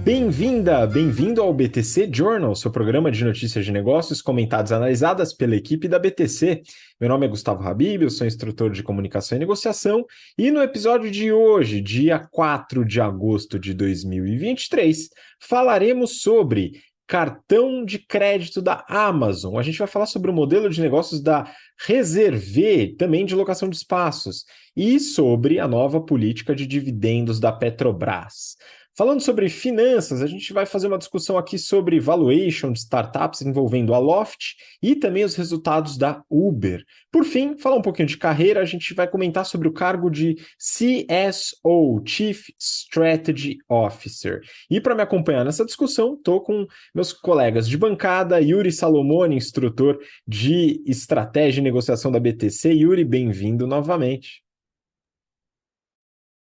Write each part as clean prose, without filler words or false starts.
Bem-vinda, bem-vindo ao BTC Journal, seu programa de notícias de negócios comentadas e analisadas pela equipe da BTC. Meu nome é Gustavo Habib, eu sou instrutor de comunicação e negociação e no episódio de hoje, dia 4 de agosto de 2023, falaremos sobre cartão de crédito da Amazon. A gente vai falar sobre o modelo de negócios da Reserve, também de locação de espaços, e sobre a nova política de dividendos da Petrobras. Falando sobre finanças, a gente vai fazer uma discussão aqui sobre valuation de startups envolvendo a Loft e também os resultados da Uber. Por fim, falar um pouquinho de carreira, a gente vai comentar sobre o cargo de CSO, Chief Strategy Officer. E para me acompanhar nessa discussão, estou com meus colegas de bancada, Yuri Salomone, instrutor de estratégia e negociação da BTC. Yuri, bem-vindo novamente.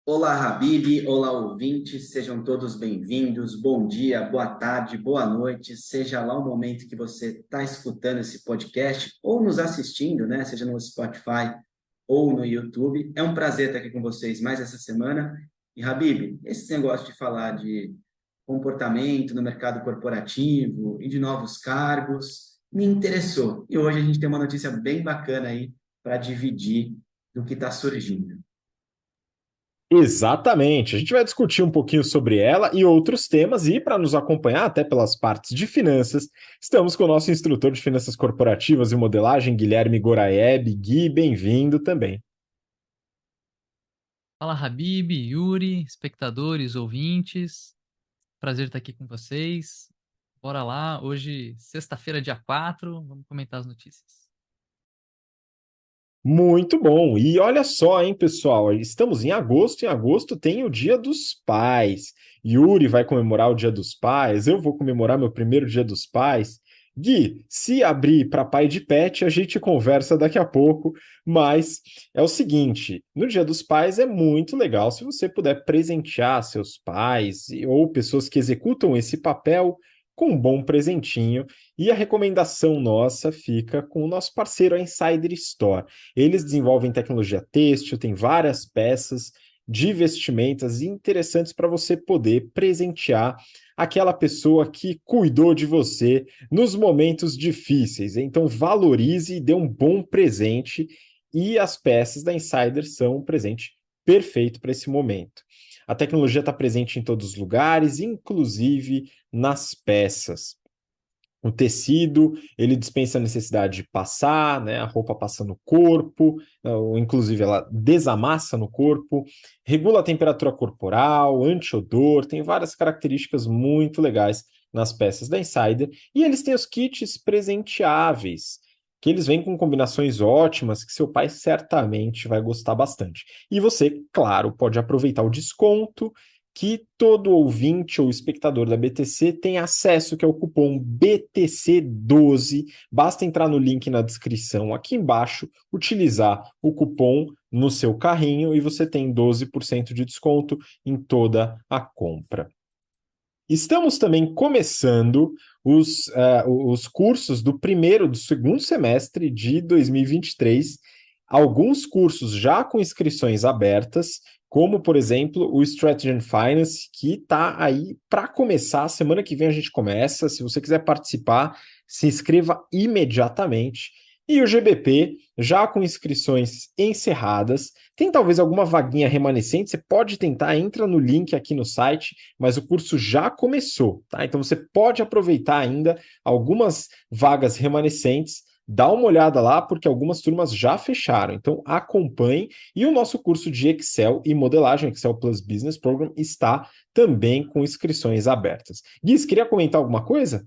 Olá, Habib, olá, ouvintes, sejam todos bem-vindos. Bom dia, boa tarde, boa noite, seja lá o momento que você está escutando esse podcast ou nos assistindo, né? Seja no Spotify ou no YouTube. É um prazer estar aqui com vocês mais essa semana. E, Habib, esse negócio de falar de comportamento no mercado corporativo e de novos cargos me interessou. E hoje a gente tem uma notícia bem bacana aí para dividir do que está surgindo. Exatamente. A gente vai discutir um pouquinho sobre ela e outros temas, e para nos acompanhar até pelas partes de finanças, estamos com o nosso instrutor de finanças corporativas e modelagem, Guilherme Goraeb. Gui, bem-vindo também. Fala, Habib, Yuri, espectadores, ouvintes. Prazer estar aqui com vocês. Bora lá, hoje, sexta-feira, dia 4, vamos comentar as notícias. Muito bom. E olha só, hein, pessoal, estamos em agosto, e em agosto tem o Dia dos Pais. Yuri vai comemorar o Dia dos Pais, eu vou comemorar meu primeiro Dia dos Pais. Gui, se abrir para pai de pet, a gente conversa daqui a pouco, mas é o seguinte, no Dia dos Pais é muito legal se você puder presentear seus pais ou pessoas que executam esse papel com um bom presentinho, e a recomendação nossa fica com o nosso parceiro, a Insider Store. Eles desenvolvem tecnologia têxtil, tem várias peças de vestimentas interessantes para você poder presentear aquela pessoa que cuidou de você nos momentos difíceis. Então valorize e dê um bom presente, e as peças da Insider são um presente perfeito para esse momento. A tecnologia está presente em todos os lugares, inclusive nas peças. O tecido, ele dispensa a necessidade de passar, né? A roupa passa no corpo, ou inclusive ela desamassa no corpo, regula a temperatura corporal, anti-odor, tem várias características muito legais nas peças da Insider. E eles têm os kits presenteáveis, que eles vêm com combinações ótimas que seu pai certamente vai gostar bastante. E você, claro, pode aproveitar o desconto que todo ouvinte ou espectador da BTC tem acesso, que é o cupom BTC12. Basta entrar no link na descrição aqui embaixo, utilizar o cupom no seu carrinho e você tem 12% de desconto em toda a compra. Estamos também começando os cursos do segundo semestre de 2023. Alguns cursos já com inscrições abertas, como, por exemplo, o Strategy and Finance, que está aí para começar. Semana que vem a gente começa. Se você quiser participar, se inscreva imediatamente. E o GBP, já com inscrições encerradas, tem talvez alguma vaguinha remanescente, você pode tentar, entra no link aqui no site, mas o curso já começou, tá? Então você pode aproveitar ainda algumas vagas remanescentes, dá uma olhada lá, porque algumas turmas já fecharam, então acompanhe. E o nosso curso de Excel e modelagem, Excel Plus Business Program, está também com inscrições abertas. Guiz, queria comentar alguma coisa?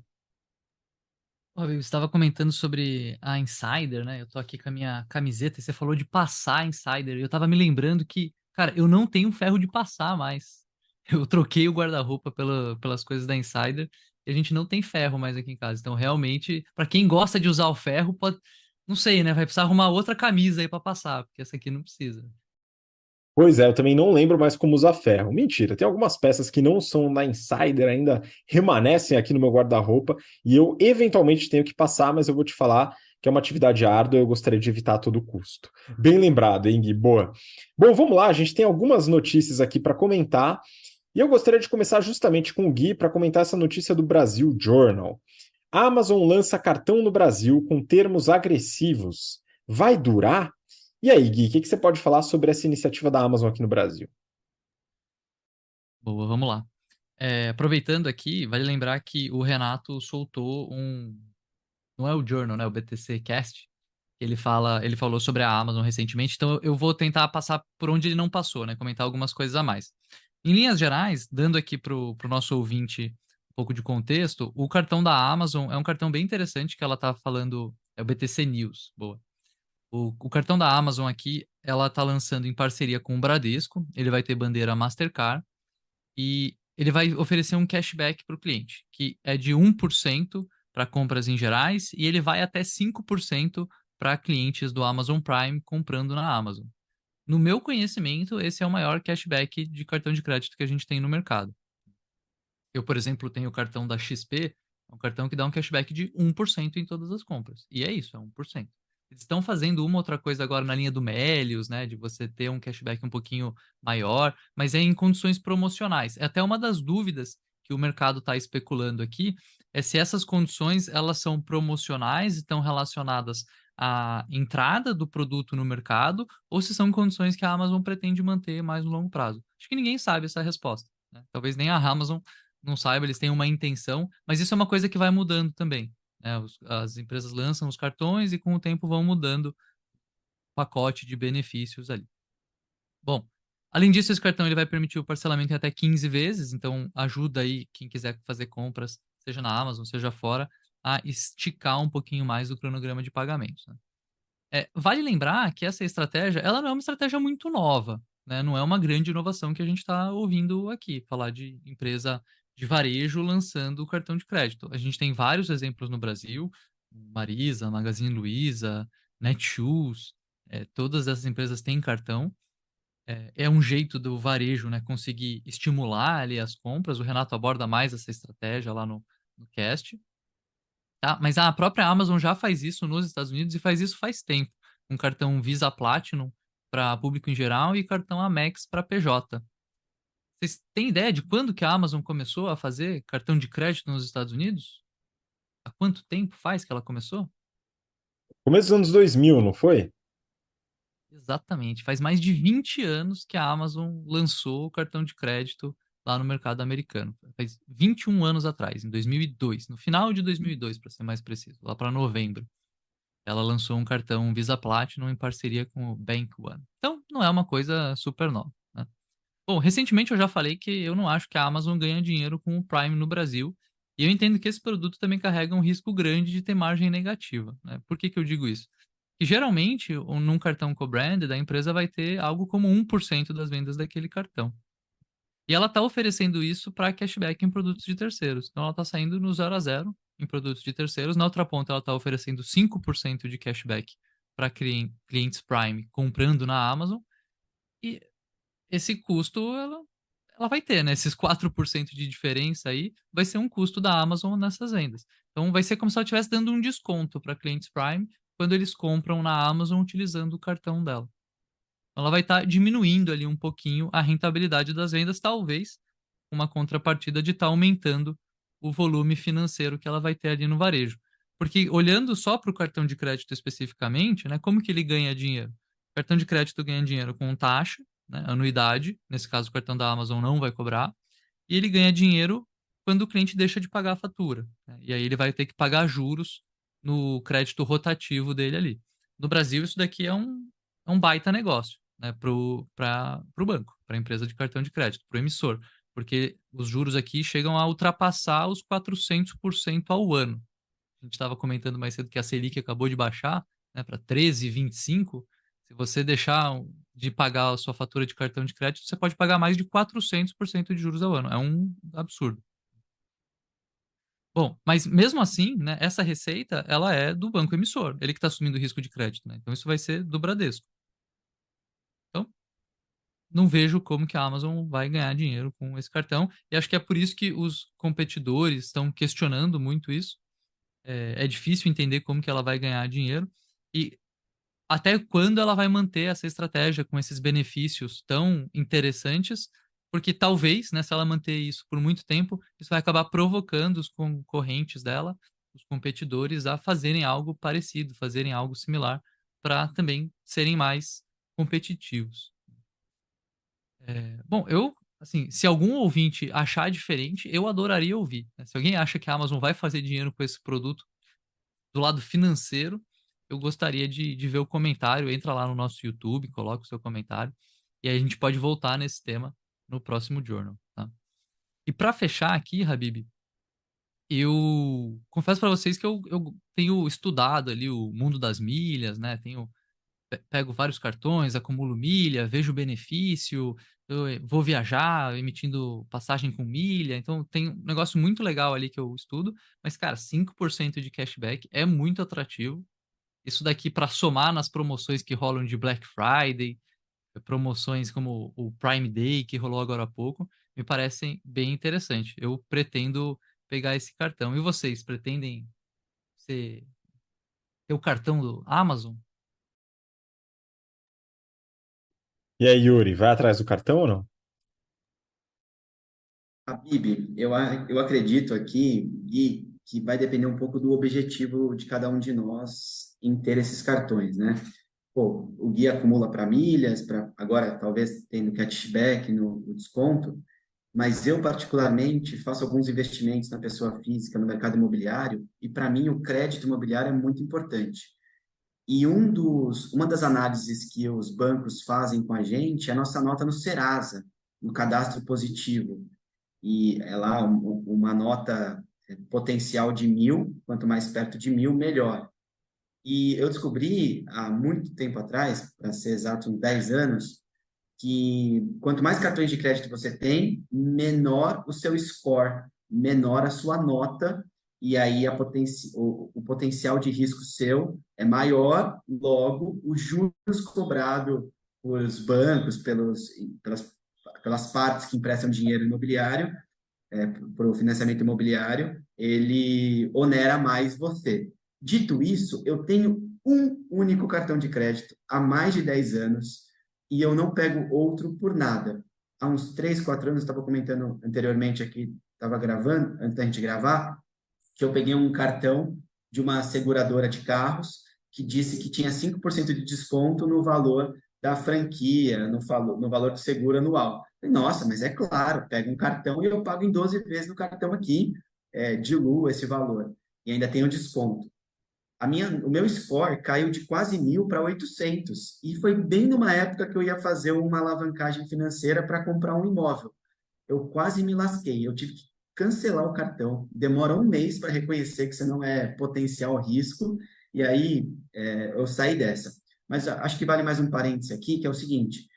Eu estava comentando sobre a Insider, né? Eu tô aqui com a minha camiseta e você falou de passar a Insider. Eu tava me lembrando que, cara, eu não tenho ferro de passar mais. Eu troquei o guarda-roupa pelas coisas da Insider e a gente não tem ferro mais aqui em casa. Então, realmente, para quem gosta de usar o ferro, pode, não sei, né? Vai precisar arrumar outra camisa aí para passar, porque essa aqui não precisa. Pois é, eu também não lembro mais como usar ferro. Mentira, tem algumas peças que não são na Insider, ainda remanescem aqui no meu guarda-roupa e eu eventualmente tenho que passar, mas eu vou te falar que é uma atividade árdua e eu gostaria de evitar a todo custo. Bem lembrado, hein, Gui? Boa. Bom, vamos lá, a gente tem algumas notícias aqui para comentar E eu gostaria de começar justamente com o Gui para comentar essa notícia do Brasil Journal. A Amazon lança cartão no Brasil com termos agressivos. Vai durar? E aí, Gui, o que você pode falar sobre essa iniciativa da Amazon aqui no Brasil? Boa, vamos lá. Aproveitando aqui, vale lembrar que o Renato soltou não é o Journal, né? O BTC Cast. Ele falou sobre a Amazon recentemente, então eu vou tentar passar por onde ele não passou, né? Comentar algumas coisas a mais. Em linhas gerais, dando aqui pro nosso ouvinte um pouco de contexto, o cartão da Amazon é um cartão bem interessante que ela tá falando, é o BTC News, boa. O cartão da Amazon aqui, ela tá lançando em parceria com o Bradesco, ele vai ter bandeira Mastercard, e ele vai oferecer um cashback para o cliente, que é de 1% para compras em gerais e ele vai até 5% para clientes do Amazon Prime comprando na Amazon. No meu conhecimento, esse é o maior cashback de cartão de crédito que a gente tem no mercado. Eu, por exemplo, tenho o cartão da XP, é um cartão que dá um cashback de 1% em todas as compras. E é isso, é 1%. Eles estão fazendo uma outra coisa agora na linha do Melios, né? De você ter um cashback um pouquinho maior, mas é em condições promocionais. É até uma das dúvidas que o mercado está especulando aqui, é se essas condições elas são promocionais e estão relacionadas à entrada do produto no mercado, ou se são condições que a Amazon pretende manter mais no longo prazo. Acho que ninguém sabe essa resposta, né? Talvez nem a Amazon não saiba, eles têm uma intenção, mas isso é uma coisa que vai mudando também, né? As empresas lançam os cartões e com o tempo vão mudando o pacote de benefícios ali. Bom, além disso, esse cartão ele vai permitir o parcelamento em até 15 vezes, então ajuda aí quem quiser fazer compras, seja na Amazon, seja fora, a esticar um pouquinho mais o cronograma de pagamentos, né? Vale lembrar que essa estratégia, ela não é uma estratégia muito nova, né? Não é uma grande inovação que a gente está ouvindo aqui, falar de empresa de varejo lançando o cartão de crédito. A gente tem vários exemplos no Brasil, Marisa, Magazine Luiza, Netshoes, todas essas empresas têm cartão. É um jeito do varejo, né, conseguir estimular ali as compras. O Renato aborda mais essa estratégia lá no cast. Tá? Mas a própria Amazon já faz isso nos Estados Unidos e faz isso faz tempo. Um cartão Visa Platinum para público em geral e cartão Amex para PJ. Vocês têm ideia de quando que a Amazon começou a fazer cartão de crédito nos Estados Unidos? Há quanto tempo faz que ela começou? Começo dos anos 2000, não foi? Exatamente. Faz mais de 20 anos que a Amazon lançou o cartão de crédito lá no mercado americano. Faz 21 anos atrás, em 2002, no final de 2002, para ser mais preciso, lá para novembro. Ela lançou um cartão Visa Platinum em parceria com o Bank One. Então, não é uma coisa super nova, né? Bom, recentemente eu já falei que eu não acho que a Amazon ganha dinheiro com o Prime no Brasil, e eu entendo que esse produto também carrega um risco grande de ter margem negativa, né? Por que que eu digo isso? Que geralmente, num cartão co-branded, a empresa vai ter algo como 1% das vendas daquele cartão. E ela está oferecendo isso para cashback em produtos de terceiros. Então, ela está saindo no 0 a 0 em produtos de terceiros. Na outra ponta, ela está oferecendo 5% de cashback para clientes Prime comprando na Amazon. E esse custo ela vai ter, né? Esses 4% de diferença aí vai ser um custo da Amazon nessas vendas. Então, vai ser como se ela estivesse dando um desconto para clientes Prime quando eles compram na Amazon utilizando o cartão dela. Ela vai estar diminuindo ali um pouquinho a rentabilidade das vendas, talvez uma contrapartida de estar aumentando o volume financeiro que ela vai ter ali no varejo. Porque olhando só para o cartão de crédito especificamente, né, como que ele ganha dinheiro? O cartão de crédito ganha dinheiro com taxa, né, anuidade, nesse caso o cartão da Amazon não vai cobrar, e ele ganha dinheiro quando o cliente deixa de pagar a fatura, né, e aí ele vai ter que pagar juros no crédito rotativo dele ali. No Brasil, isso daqui é um baita negócio, né, para o banco, para a empresa de cartão de crédito, para o emissor, porque os juros aqui chegam a ultrapassar os 400% ao ano. A gente estava comentando mais cedo que a Selic acabou de baixar, né, para 13,25. Se você deixar de pagar a sua fatura de cartão de crédito, você pode pagar mais de 400% de juros ao ano. É um absurdo. Bom, mas mesmo assim, né, essa receita, ela é do banco emissor, ele que está assumindo o risco de crédito, né? Então isso vai ser do Bradesco. Então, não vejo como que a Amazon vai ganhar dinheiro com esse cartão, e acho que é por isso que os competidores estão questionando muito isso. É difícil entender como que ela vai ganhar dinheiro e até quando ela vai manter essa estratégia com esses benefícios tão interessantes, porque talvez, né, se ela manter isso por muito tempo, isso vai acabar provocando os concorrentes dela, os competidores, a fazerem algo parecido, fazerem algo similar, para também serem mais competitivos. Bom, assim, se algum ouvinte achar diferente, eu adoraria ouvir, né? Se alguém acha que a Amazon vai fazer dinheiro com esse produto do lado financeiro, eu gostaria de ver o comentário. Entra lá no nosso YouTube, coloca o seu comentário, e aí a gente pode voltar nesse tema no próximo Journal, tá? E para fechar aqui, Habib, eu confesso para vocês que eu tenho estudado ali o mundo das milhas, né? Pego vários cartões, acumulo milha, vejo o benefício, eu vou viajar emitindo passagem com milha, então tem um negócio muito legal ali que eu estudo, mas, cara, 5% de cashback é muito atrativo. Isso daqui para somar nas promoções que rolam de Black Friday, promoções como o Prime Day, que rolou agora há pouco, me parecem bem interessante. Eu pretendo pegar esse cartão. E vocês pretendem ter o cartão do Amazon? E aí, Yuri, vai atrás do cartão ou não? Habib, eu acredito aqui, Gui, que vai depender um pouco do objetivo de cada um de nós em ter esses cartões, né? Pô, o Gui acumula para milhas, para agora talvez tendo cashback no desconto, mas eu particularmente faço alguns investimentos na pessoa física, no mercado imobiliário, e para mim o crédito imobiliário é muito importante. E uma das análises que os bancos fazem com a gente é a nossa nota no Serasa, no cadastro positivo. E é lá uma nota potencial de 1.000, quanto mais perto de 1.000, melhor. E eu descobri há muito tempo atrás, para ser exato, uns 10 anos, que quanto mais cartões de crédito você tem, menor o seu score, menor a sua nota, e aí o potencial de risco seu é maior, logo, os juros cobrados pelos bancos, pelas partes que emprestam dinheiro imobiliário, para o financiamento imobiliário, ele onera mais você. Dito isso, eu tenho um único cartão de crédito há mais de 10 anos e eu não pego outro por nada. Há uns 3, 4 anos, estava comentando anteriormente aqui, estava gravando, antes da gente gravar, que eu peguei um cartão de uma seguradora de carros que disse que tinha 5% de desconto no valor da franquia, no valor do seguro anual. Nossa, mas é claro, pego um cartão e eu pago em 12 vezes no cartão aqui, diluo esse valor. E ainda tenho desconto. O meu score caiu de quase 1.000 para 800. E foi bem numa época que eu ia fazer uma alavancagem financeira para comprar um imóvel. Eu quase me lasquei. Eu tive que cancelar o cartão. Demora um mês para reconhecer que você não é potencial risco. E aí eu saí dessa. Mas acho que vale mais um parêntese aqui, que é o seguinte: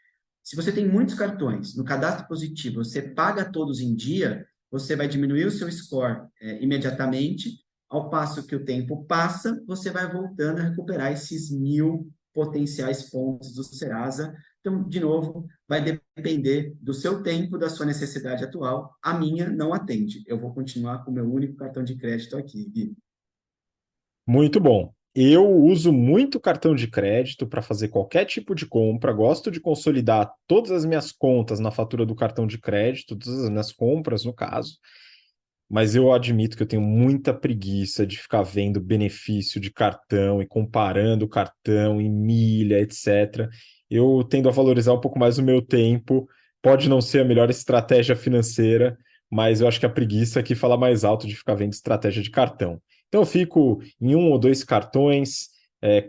se você tem muitos cartões no cadastro positivo, você paga todos em dia, você vai diminuir o seu score imediatamente. Ao passo que o tempo passa, você vai voltando a recuperar esses 1.000 potenciais pontos do Serasa. Então, de novo, vai depender do seu tempo, da sua necessidade atual. A minha não atende. Eu vou continuar com o meu único cartão de crédito aqui, Gui. Muito bom. Eu uso muito cartão de crédito para fazer qualquer tipo de compra. Gosto de consolidar todas as minhas contas na fatura do cartão de crédito, todas as minhas compras, no caso. Mas eu admito que eu tenho muita preguiça de ficar vendo benefício de cartão e comparando o cartão em milha, etc. Eu tendo a valorizar um pouco mais o meu tempo. Pode não ser a melhor estratégia financeira, mas eu acho que a preguiça aqui fala mais alto de ficar vendo estratégia de cartão. Então eu fico em um ou dois cartões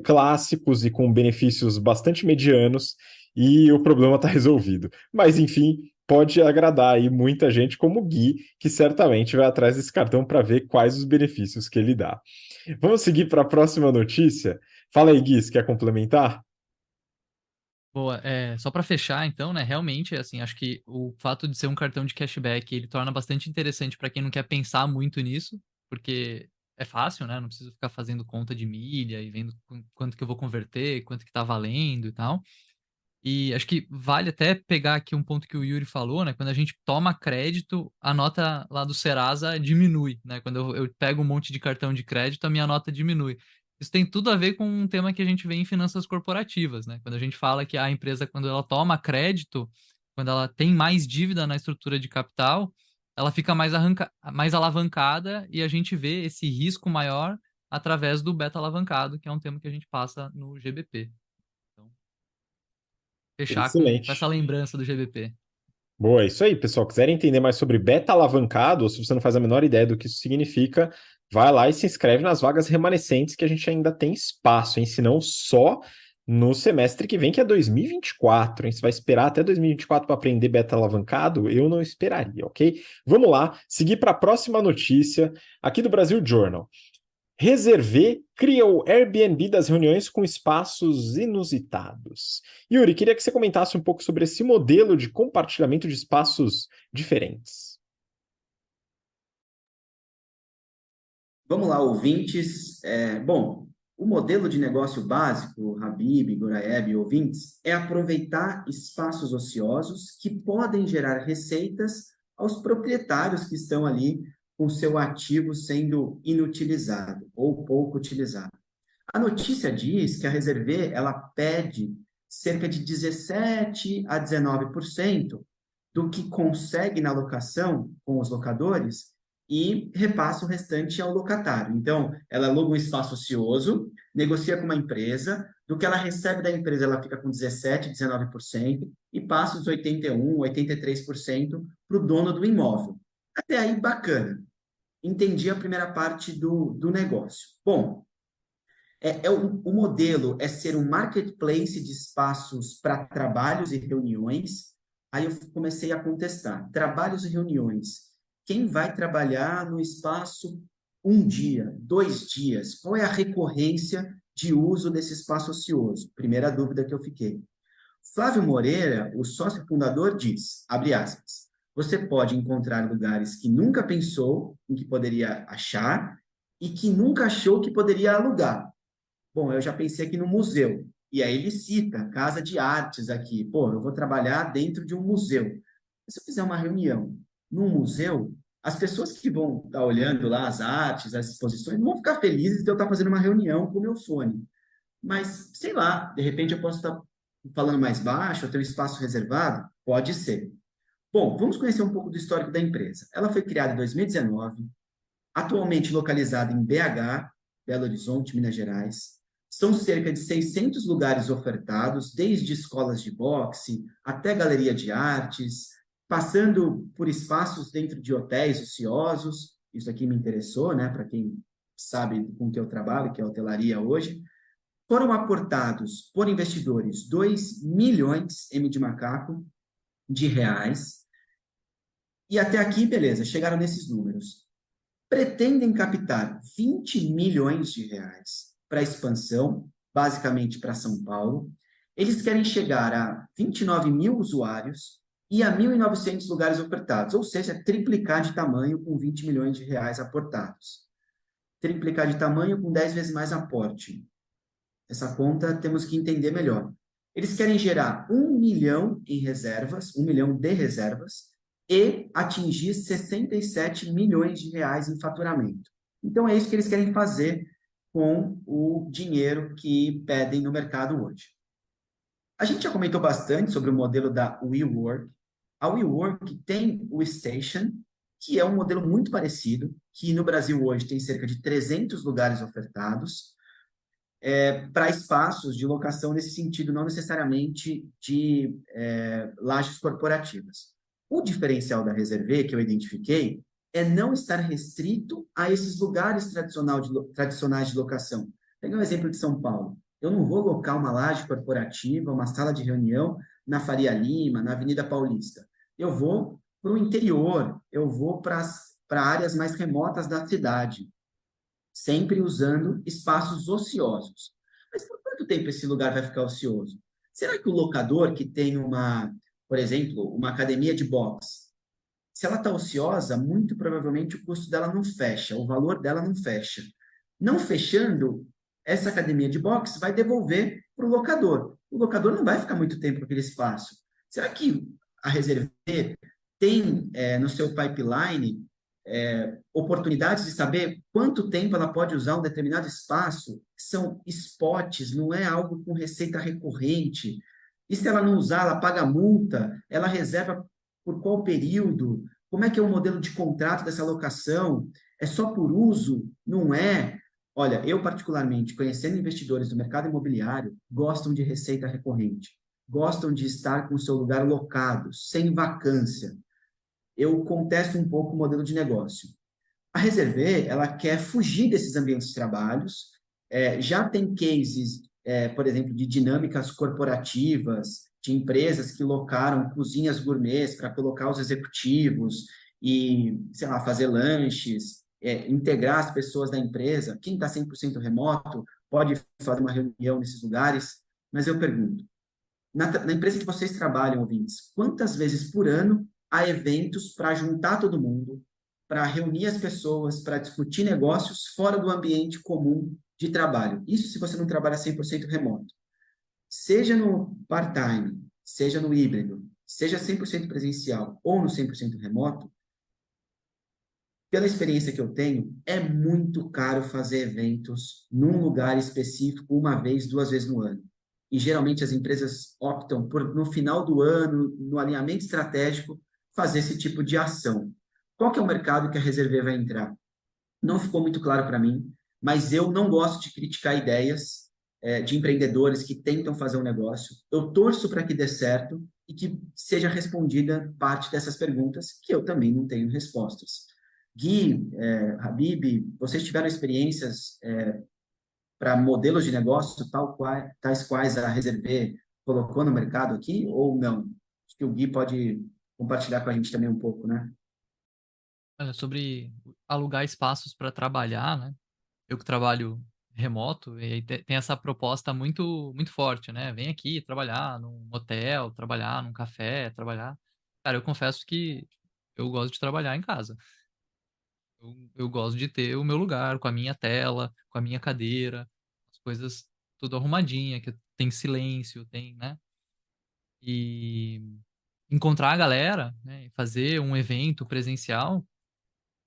clássicos e com benefícios bastante medianos e o problema está resolvido. Mas enfim, pode agradar aí muita gente como o Gui, que certamente vai atrás desse cartão para ver quais os benefícios que ele dá. Vamos seguir para a próxima notícia. Fala aí, Gui, você quer complementar? Boa, só para fechar, então, né? Realmente, assim, acho que o fato de ser um cartão de cashback, ele torna bastante interessante para quem não quer pensar muito nisso, porque é fácil, né? Não preciso ficar fazendo conta de milha e vendo quanto que eu vou converter, quanto que tá valendo e tal. E acho que vale até pegar aqui um ponto que o Yuri falou, né? Quando a gente toma crédito, a nota lá do Serasa diminui, né? Quando eu pego um monte de cartão de crédito, a minha nota diminui. Isso tem tudo a ver com um tema que a gente vê em finanças corporativas, né? Quando a gente fala que a empresa, quando ela toma crédito, quando ela tem mais dívida na estrutura de capital, ela fica mais alavancada e a gente vê esse risco maior através do beta alavancado, que é um tema que a gente passa no GBP. Então, fechar com essa Excelente. lembrança do GBP. Boa, é isso aí, pessoal. Quiserem entender mais sobre beta alavancado, ou se você não faz a menor ideia do que isso significa, vai lá e se inscreve nas vagas remanescentes que a gente ainda tem espaço, hein? Se não, só no semestre que vem, que é 2024, hein? Você vai esperar até 2024 para aprender beta alavancado? Eu não esperaria, ok? Vamos lá, seguir para a próxima notícia aqui do Brasil Journal. Reservê cria o Airbnb das reuniões com espaços inusitados. Yuri, queria que você comentasse um pouco sobre esse modelo de compartilhamento de espaços diferentes. Vamos lá, ouvintes. Bom, o modelo de negócio básico, Habib, Goraeb e ouvintes, é aproveitar espaços ociosos que podem gerar receitas aos proprietários que estão ali com seu ativo sendo inutilizado ou pouco utilizado. A notícia diz que a Reserve ela pede cerca de 17 a 19% do que consegue na locação com os locadores e repassa o restante ao locatário. Então, ela aluga um espaço ocioso, negocia com uma empresa, do que ela recebe da empresa, ela fica com 17, 19% e passa os 81, 83% para o dono do imóvel. Até aí, bacana. Entendi a primeira parte do negócio. Bom, o modelo é ser um marketplace de espaços para trabalhos e reuniões. Aí eu comecei a contestar. Trabalhos e reuniões. Quem vai trabalhar no espaço um dia, 2 dias? Qual é a recorrência de uso desse espaço ocioso? Primeira dúvida que eu fiquei. Flávio Moreira, o sócio fundador, diz, abre aspas, você pode encontrar lugares que nunca pensou em que poderia achar e que nunca achou que poderia alugar. Bom, eu já pensei aqui no museu. E aí ele cita Casa de Artes aqui. Pô, eu vou trabalhar dentro de um museu. Se eu fizer uma reunião num museu, as pessoas que vão estar olhando lá as artes, as exposições, não vão ficar felizes de eu estar fazendo uma reunião com o meu fone. Mas, sei lá, de repente eu posso estar falando mais baixo, eu tenho espaço reservado? Pode ser. Bom, vamos conhecer um pouco do histórico da empresa. Ela foi criada em 2019, atualmente localizada em BH, Belo Horizonte, Minas Gerais. São cerca de 600 lugares ofertados, desde escolas de boxe até galeria de artes, passando por espaços dentro de hotéis ociosos. Isso aqui me interessou, né? Para quem sabe com que eu trabalho, que é a hotelaria hoje. Foram aportados por investidores 2 milhões, M de macaco, de reais. E até aqui, beleza, chegaram nesses números. Pretendem captar 20 milhões de reais para expansão, basicamente para São Paulo. Eles querem chegar a 29 mil usuários e a 1.900 lugares ofertados, ou seja, triplicar de tamanho com 20 milhões de reais aportados. Triplicar de tamanho com 10 vezes mais aporte. Essa conta temos que entender melhor. Eles querem gerar 1 milhão em reservas, 1 milhão de reservas, e atingir 67 milhões de reais em faturamento. Então, é isso que eles querem fazer com o dinheiro que pedem no mercado hoje. A gente já comentou bastante sobre o modelo da WeWork. A WeWork tem o Station, que é um modelo muito parecido, que no Brasil hoje tem cerca de 300 lugares ofertados, para espaços de locação nesse sentido, não necessariamente de lajes corporativas. O diferencial da Reserve, que eu identifiquei, é não estar restrito a esses lugares tradicionais de locação. Pegar um exemplo de São Paulo. Eu não vou locar uma laje corporativa, uma sala de reunião na Faria Lima, na Avenida Paulista. Eu vou para o interior, eu vou para áreas mais remotas da cidade, sempre usando espaços ociosos. Mas por quanto tempo esse lugar vai ficar ocioso? Será que o locador que tem por exemplo, uma academia de boxe, se ela está ociosa, muito provavelmente o custo dela não fecha, o valor dela não fecha. Não fechando, essa academia de boxe vai devolver para o locador. O locador não vai ficar muito tempo naquele espaço. Será que a Reserve tem no seu pipeline oportunidades de saber quanto tempo ela pode usar um determinado espaço? São spots, não é algo com receita recorrente. E se ela não usar, ela paga multa, ela reserva por qual período? Como é que é o modelo de contrato dessa locação? É só por uso? Não é? Olha, eu particularmente, conhecendo investidores do mercado imobiliário, gostam de receita recorrente, gostam de estar com o seu lugar locado, sem vacância. Eu contesto um pouco o modelo de negócio. A Reserve, ela quer fugir desses ambientes de trabalhos, já tem cases, por exemplo, de dinâmicas corporativas, de empresas que locaram cozinhas gourmets para colocar os executivos e, sei lá, fazer lanches, integrar as pessoas da empresa. Quem está 100% remoto pode fazer uma reunião nesses lugares, mas eu pergunto, na empresa que vocês trabalham, ouvintes, quantas vezes por ano há eventos para juntar todo mundo, para reunir as pessoas, para discutir negócios fora do ambiente comum de trabalho? Isso se você não trabalha 100% remoto. Seja no part-time, seja no híbrido, seja 100% presencial ou no 100% remoto, pela experiência que eu tenho, é muito caro fazer eventos num lugar específico uma vez, duas vezes no ano. E geralmente as empresas optam por, no final do ano, no alinhamento estratégico, fazer esse tipo de ação. Qual que é o mercado que a Reserve vai entrar? Não ficou muito claro para mim, mas eu não gosto de criticar ideias de empreendedores que tentam fazer um negócio. Eu torço para que dê certo e que seja respondida parte dessas perguntas, que eu também não tenho respostas. Gui, Habib, vocês tiveram experiências para modelos de negócio tais quais a Reserve colocou no mercado aqui, ou não? Acho que o Gui pode compartilhar com a gente também um pouco, né? Sobre alugar espaços para trabalhar, né? Eu que trabalho remoto, e aí tem essa proposta muito, muito forte, né? Vem aqui trabalhar num hotel, trabalhar num café, trabalhar. Cara, eu confesso que eu gosto de trabalhar em casa. Eu gosto de ter o meu lugar, com a minha tela, com a minha cadeira, as coisas tudo arrumadinha, que tem silêncio, tem, né? E encontrar a galera, né? Fazer um evento presencial,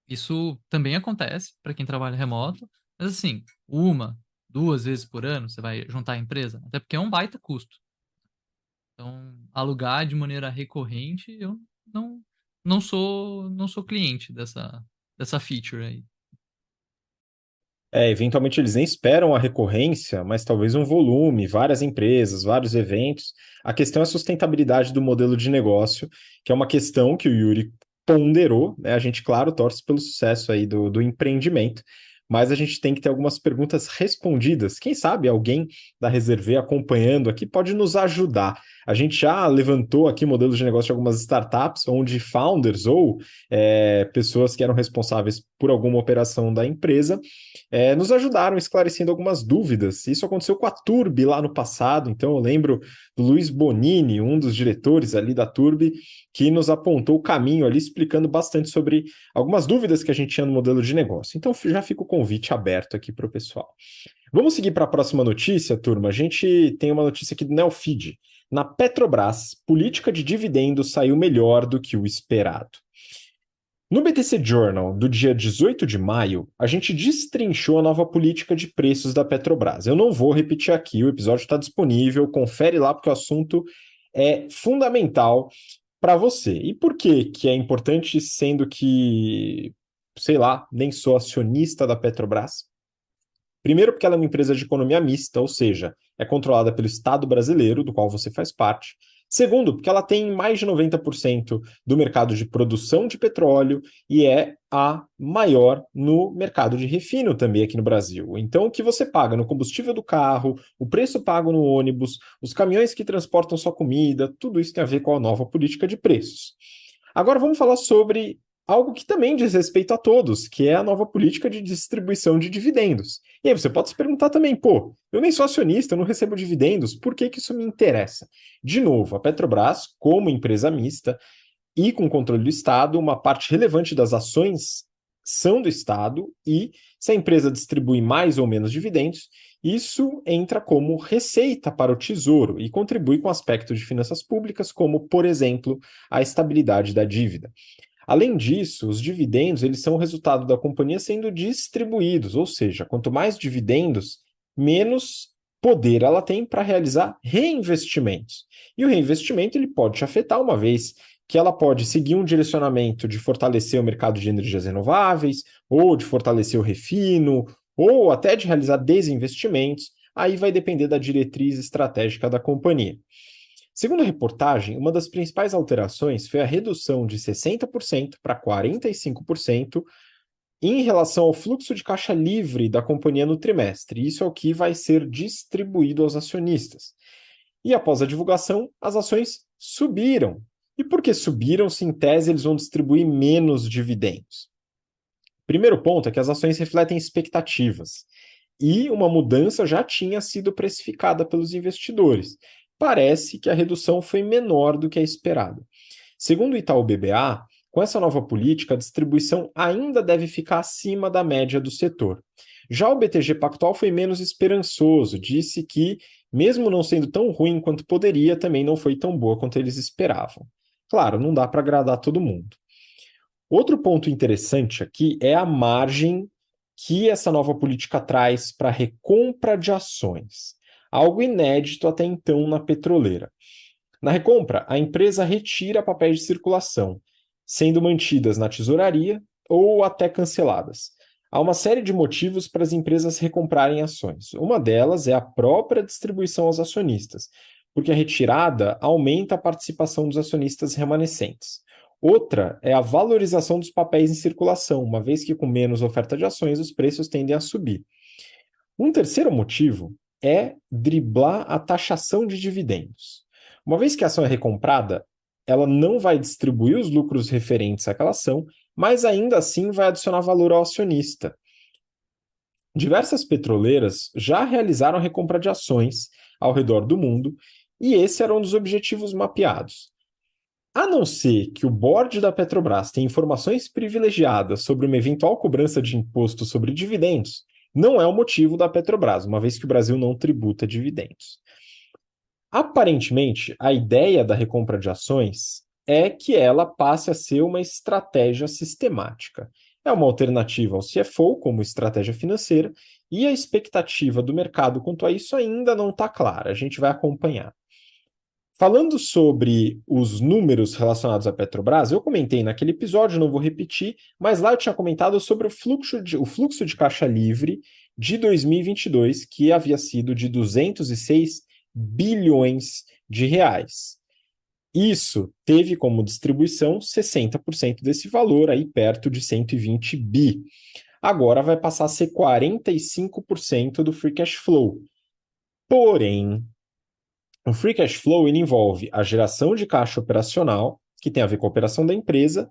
isso também acontece para quem trabalha remoto, mas assim, uma, duas vezes por ano você vai juntar a empresa, até porque é um baita custo. Então, alugar de maneira recorrente, eu não, não sou cliente dessa feature aí. Eventualmente eles nem esperam a recorrência, mas talvez um volume, várias empresas, vários eventos. A questão é a sustentabilidade do modelo de negócio, que é uma questão que o Yuri ponderou, né? A gente, claro, torce pelo sucesso aí do empreendimento, mas a gente tem que ter algumas perguntas respondidas. Quem sabe alguém da Reserve acompanhando aqui pode nos ajudar. A gente já levantou aqui modelos de negócio de algumas startups, onde founders ou pessoas que eram responsáveis por alguma operação da empresa nos ajudaram esclarecendo algumas dúvidas. Isso aconteceu com a Turbi lá no passado, então eu lembro do Luiz Bonini, um dos diretores ali da Turbi, que nos apontou o caminho ali, explicando bastante sobre algumas dúvidas que a gente tinha no modelo de negócio. Então já fica o convite aberto aqui para o pessoal. Vamos seguir para a próxima notícia, turma. A gente tem uma notícia aqui do Neofeed. Na Petrobras, política de dividendos saiu melhor do que o esperado. No BTC Journal, do dia 18 de maio, a gente destrinchou a nova política de preços da Petrobras. Eu não vou repetir aqui, o episódio está disponível, confere lá porque o assunto é fundamental para você. E por que que é importante, sendo que, sei lá, nem sou acionista da Petrobras? Primeiro, porque ela é uma empresa de economia mista, ou seja, é controlada pelo Estado brasileiro, do qual você faz parte. Segundo, porque ela tem mais de 90% do mercado de produção de petróleo e é a maior no mercado de refino também aqui no Brasil. Então, o que você paga no combustível do carro, o preço pago no ônibus, os caminhões que transportam sua comida, tudo isso tem a ver com a nova política de preços. Agora vamos falar sobre algo que também diz respeito a todos, que é a nova política de distribuição de dividendos. E aí você pode se perguntar também, pô, eu nem sou acionista, eu não recebo dividendos, por que que isso me interessa? De novo, a Petrobras, como empresa mista e com controle do Estado, uma parte relevante das ações são do Estado e se a empresa distribui mais ou menos dividendos, isso entra como receita para o Tesouro e contribui com aspectos de finanças públicas, como, por exemplo, a estabilidade da dívida. Além disso, os dividendos eles são o resultado da companhia sendo distribuídos, ou seja, quanto mais dividendos, menos poder ela tem para realizar reinvestimentos. E o reinvestimento ele pode te afetar uma vez que ela pode seguir um direcionamento de fortalecer o mercado de energias renováveis, ou de fortalecer o refino, ou até de realizar desinvestimentos. Aí vai depender da diretriz estratégica da companhia. Segundo a reportagem, uma das principais alterações foi a redução de 60% para 45% em relação ao fluxo de caixa livre da companhia no trimestre. Isso é o que vai ser distribuído aos acionistas. E após a divulgação, as ações subiram. E por que subiram se em tese eles vão distribuir menos dividendos? Primeiro ponto é que as ações refletem expectativas. E uma mudança já tinha sido precificada pelos investidores. Parece que a redução foi menor do que a esperada. Segundo o Itaú BBA, com essa nova política, a distribuição ainda deve ficar acima da média do setor. Já o BTG Pactual foi menos esperançoso, disse que, mesmo não sendo tão ruim quanto poderia, também não foi tão boa quanto eles esperavam. Claro, não dá para agradar todo mundo. Outro ponto interessante aqui é a margem que essa nova política traz para a recompra de ações, algo inédito até então na petroleira. Na recompra, a empresa retira papéis de circulação, sendo mantidas na tesouraria ou até canceladas. Há uma série de motivos para as empresas recomprarem ações. Uma delas é a própria distribuição aos acionistas, porque a retirada aumenta a participação dos acionistas remanescentes. Outra é a valorização dos papéis em circulação, uma vez que com menos oferta de ações os preços tendem a subir. Um terceiro motivo é driblar a taxação de dividendos. Uma vez que a ação é recomprada, ela não vai distribuir os lucros referentes àquela ação, mas ainda assim vai adicionar valor ao acionista. Diversas petroleiras já realizaram a recompra de ações ao redor do mundo, e esse era um dos objetivos mapeados. A não ser que o board da Petrobras tenha informações privilegiadas sobre uma eventual cobrança de imposto sobre dividendos, não é o motivo da Petrobras, uma vez que o Brasil não tributa dividendos. Aparentemente, a ideia da recompra de ações é que ela passe a ser uma estratégia sistemática. É uma alternativa ao CFO como estratégia financeira, e a expectativa do mercado quanto a isso ainda não está clara. A gente vai acompanhar. Falando sobre os números relacionados à Petrobras, eu comentei naquele episódio, não vou repetir, mas lá eu tinha comentado sobre o fluxo de caixa livre de 2022, que havia sido de 206 bilhões de reais. Isso teve como distribuição 60% desse valor, aí perto de 120 bi. Agora vai passar a ser 45% do free cash flow. Porém, o free cash flow ele envolve a geração de caixa operacional, que tem a ver com a operação da empresa,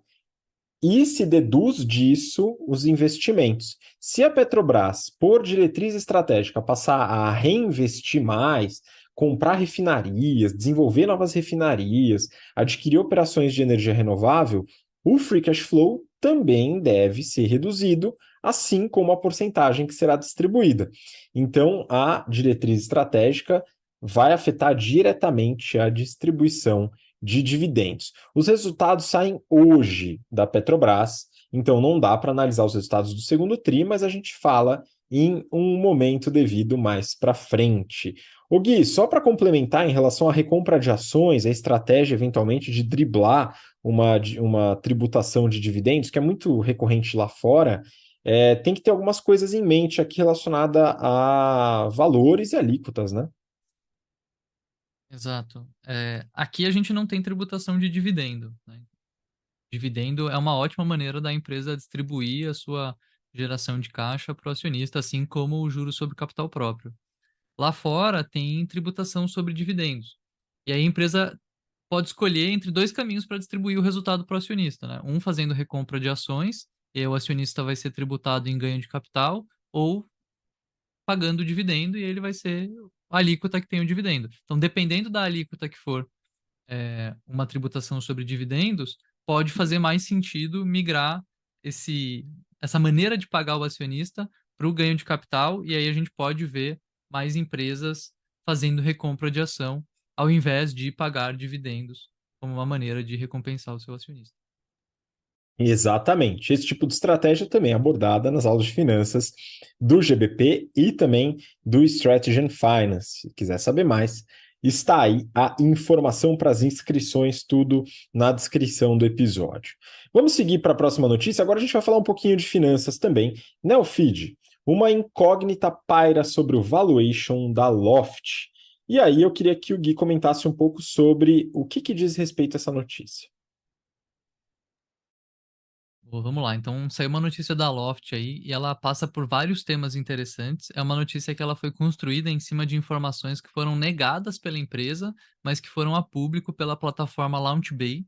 e se deduz disso os investimentos. Se a Petrobras, por diretriz estratégica, passar a reinvestir mais, comprar refinarias, desenvolver novas refinarias, adquirir operações de energia renovável, o free cash flow também deve ser reduzido, assim como a porcentagem que será distribuída. Então, a diretriz estratégica vai afetar diretamente a distribuição de dividendos. Os resultados saem hoje da Petrobras, então não dá para analisar os resultados do segundo tri, mas a gente fala em um momento devido mais para frente. O Gui, só para complementar em relação à recompra de ações, a estratégia eventualmente de driblar uma tributação de dividendos, que é muito recorrente lá fora, tem que ter algumas coisas em mente aqui relacionada a valores e alíquotas, né? Exato. Aqui a gente não tem tributação de dividendo, né? Dividendo é uma ótima maneira da empresa distribuir a sua geração de caixa para o acionista, assim como o juro sobre capital próprio. Lá fora tem tributação sobre dividendos. E aí a empresa pode escolher entre dois caminhos para distribuir o resultado para o acionista, né? Um fazendo recompra de ações, e aí o acionista vai ser tributado em ganho de capital, ou pagando o dividendo, e ele vai ser a alíquota que tem o dividendo. Então, dependendo da alíquota que for uma tributação sobre dividendos, pode fazer mais sentido migrar essa maneira de pagar o acionista para o ganho de capital, e aí a gente pode ver mais empresas fazendo recompra de ação, ao invés de pagar dividendos como uma maneira de recompensar o seu acionista. Exatamente. Esse tipo de estratégia também é abordada nas aulas de finanças do GBP e também do Strategy and Finance. Se quiser saber mais, está aí a informação para as inscrições, tudo na descrição do episódio. Vamos seguir para a próxima notícia. Agora a gente vai falar um pouquinho de finanças também. Nelfeed, uma incógnita paira sobre o valuation da Loft. E aí eu queria que o Gui comentasse um pouco sobre o que diz respeito a essa notícia. Bom, vamos lá. Então, saiu uma notícia da Loft aí e ela passa por vários temas interessantes. É uma notícia que ela foi construída em cima de informações que foram negadas pela empresa, mas que foram a público pela plataforma Launchbay.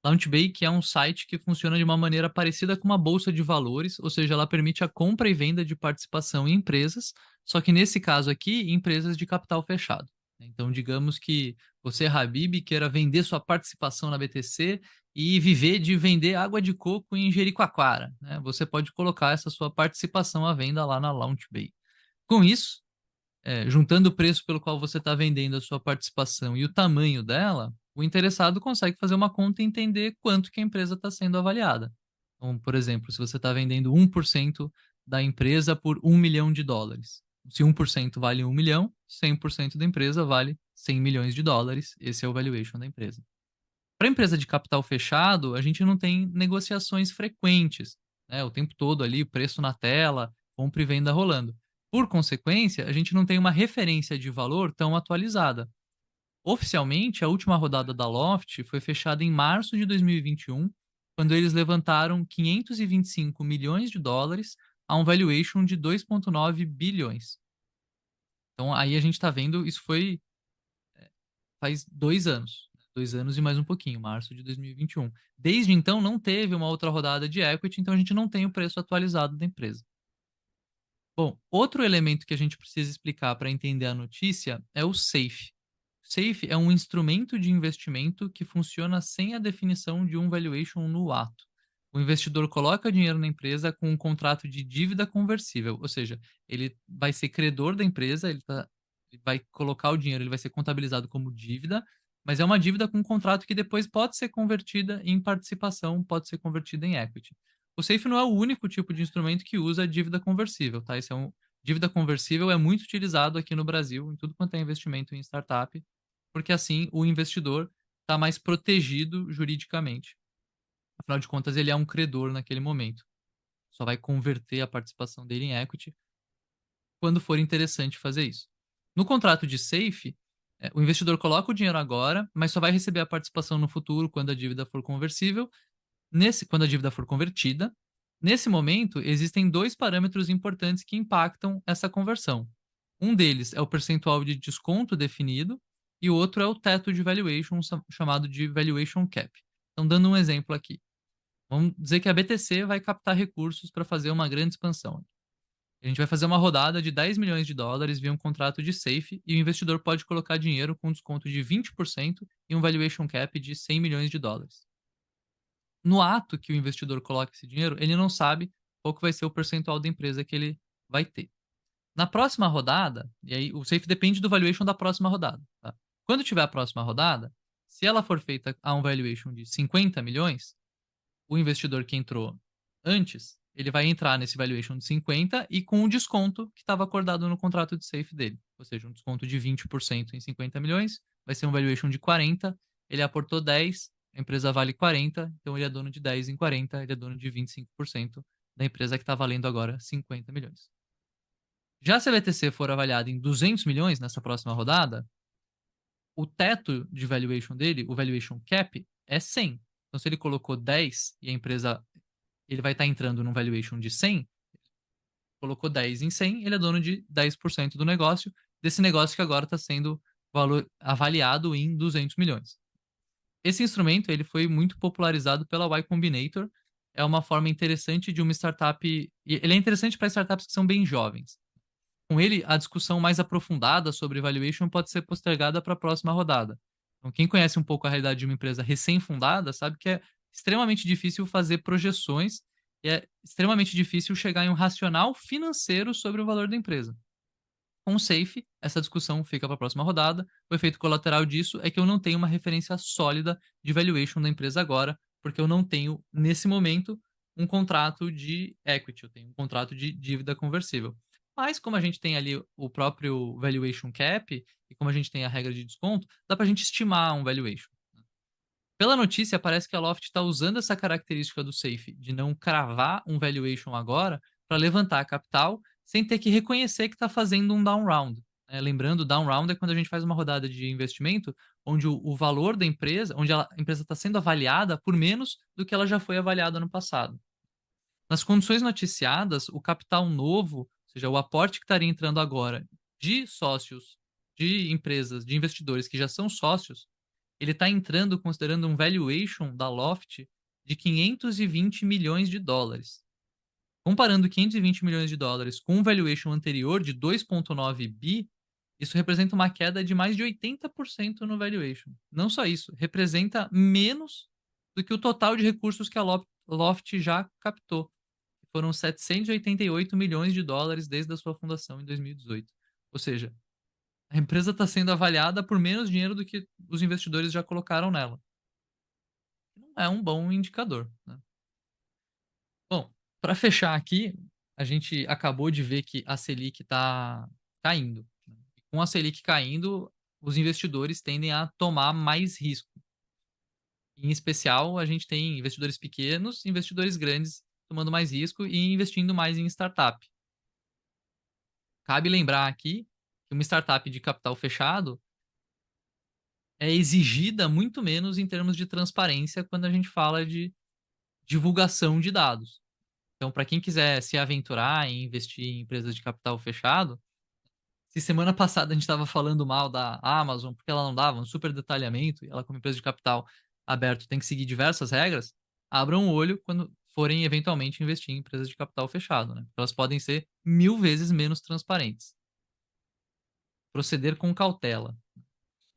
Launchbay, que é um site que funciona de uma maneira parecida com uma bolsa de valores, ou seja, ela permite a compra e venda de participação em empresas, só que nesse caso aqui, empresas de capital fechado. Então, digamos que você, Habib, queira vender sua participação na BTC e viver de vender água de coco em Jericoacoara, né? Você pode colocar essa sua participação à venda lá na Launchbay. Com isso, juntando o preço pelo qual você está vendendo a sua participação e o tamanho dela, o interessado consegue fazer uma conta e entender quanto que a empresa está sendo avaliada. Então, por exemplo, se você está vendendo 1% da empresa por US$ 1 milhão. Se 1% vale 1 milhão, 100% da empresa vale US$ 100 milhões. Esse é o valuation da empresa. Para a empresa de capital fechado, a gente não tem negociações frequentes, né? O tempo todo ali, o preço na tela, compra e venda rolando. Por consequência, a gente não tem uma referência de valor tão atualizada. Oficialmente, a última rodada da Loft foi fechada em março de 2021, quando eles levantaram US$ 525 milhões a um valuation de 2,9 bilhões. Então aí a gente está vendo, isso foi faz 2 anos. 2 anos e mais um pouquinho, março de 2021. Desde então, não teve uma outra rodada de equity, então a gente não tem o preço atualizado da empresa. Bom, outro elemento que a gente precisa explicar para entender a notícia é o SAFE. SAFE é um instrumento de investimento que funciona sem a definição de um valuation no ato. O investidor coloca dinheiro na empresa com um contrato de dívida conversível, ou seja, ele vai ser credor da empresa, ele vai colocar o dinheiro, ele vai ser contabilizado como dívida, mas é uma dívida com um contrato que depois pode ser convertida em participação, pode ser convertida em equity. O SAFE não é o único tipo de instrumento que usa dívida conversível, tá? Dívida conversível é muito utilizado aqui no Brasil, em tudo quanto é investimento em startup, porque assim o investidor está mais protegido juridicamente. Afinal de contas, ele é um credor naquele momento. Só vai converter a participação dele em equity quando for interessante fazer isso. No contrato de SAFE, o investidor coloca o dinheiro agora, mas só vai receber a participação no futuro quando a dívida for conversível. Quando a dívida for convertida, nesse momento, existem dois parâmetros importantes que impactam essa conversão. Um deles é o percentual de desconto definido e o outro é o teto de valuation, chamado de valuation cap. Então, dando um exemplo aqui. Vamos dizer que a BTC vai captar recursos para fazer uma grande expansão. A gente vai fazer uma rodada de US$ 10 milhões via um contrato de SAFE e o investidor pode colocar dinheiro com desconto de 20% e um valuation cap de US$ 100 milhões. No ato que o investidor coloca esse dinheiro, ele não sabe qual que vai ser o percentual da empresa que ele vai ter. Na próxima rodada, e aí o SAFE depende do valuation da próxima rodada. Tá? Quando tiver a próxima rodada, se ela for feita a um valuation de 50 milhões, o investidor que entrou antes, ele vai entrar nesse valuation de 50 e com o desconto que estava acordado no contrato de SAFE dele. Ou seja, um desconto de 20% em 50 milhões, vai ser um valuation de 40, ele aportou 10, a empresa vale 40, então ele é dono de 10 em 40, ele é dono de 25% da empresa que está valendo agora 50 milhões. Já se a BTC for avaliada em 200 milhões nessa próxima rodada, o teto de valuation dele, o valuation cap, é 100. Então, se ele colocou 10 e a empresa ele vai estar entrando num valuation de 100, colocou 10 em 100, ele é dono de 10% do negócio, desse negócio que agora está sendo avaliado em 200 milhões. Esse instrumento ele foi muito popularizado pela Y Combinator, é uma forma interessante de uma startup, ele é interessante para startups que são bem jovens. Com ele, a discussão mais aprofundada sobre valuation pode ser postergada para a próxima rodada. Então, quem conhece um pouco a realidade de uma empresa recém-fundada sabe que é extremamente difícil fazer projeções e é extremamente difícil chegar em um racional financeiro sobre o valor da empresa. Com o SAFE, essa discussão fica para a próxima rodada. O efeito colateral disso é que eu não tenho uma referência sólida de valuation da empresa agora, porque eu não tenho, nesse momento, um contrato de equity, eu tenho um contrato de dívida conversível. Mas como a gente tem ali o próprio valuation cap, e como a gente tem a regra de desconto, dá para a gente estimar um valuation. Pela notícia, parece que a Loft está usando essa característica do SAFE, de não cravar um valuation agora, para levantar a capital, sem ter que reconhecer que está fazendo um down round. Lembrando, down round é quando a gente faz uma rodada de investimento, onde o valor da empresa, onde a empresa está sendo avaliada por menos do que ela já foi avaliada no passado. Nas condições noticiadas, o capital novo, ou seja, o aporte que estaria entrando agora de sócios, de empresas, de investidores que já são sócios, ele está entrando considerando um valuation da Loft de 520 milhões de dólares. Comparando 520 milhões de dólares com um valuation anterior de 2,9 bi, isso representa uma queda de mais de 80% no valuation. Não só isso, representa menos do que o total de recursos que a Loft já captou. Foram 788 milhões de dólares desde a sua fundação em 2018. Ou seja, a empresa está sendo avaliada por menos dinheiro do que os investidores já colocaram nela. Não é um bom indicador, né? Bom, para fechar aqui, a gente acabou de ver que a Selic está caindo, né? Com a Selic caindo, os investidores tendem a tomar mais risco. Em especial, a gente tem investidores pequenos, investidores grandes tomando mais risco e investindo mais em startup. Cabe lembrar aqui que uma startup de capital fechado é exigida muito menos em termos de transparência quando a gente fala de divulgação de dados. Então, para quem quiser se aventurar em investir em empresas de capital fechado, se semana passada a gente estava falando mal da Amazon porque ela não dava um super detalhamento, e ela, como empresa de capital aberto, tem que seguir diversas regras, abram o olho quando forem eventualmente investir em empresas de capital fechado, né? Elas podem ser 1000 vezes menos transparentes. Proceder com cautela.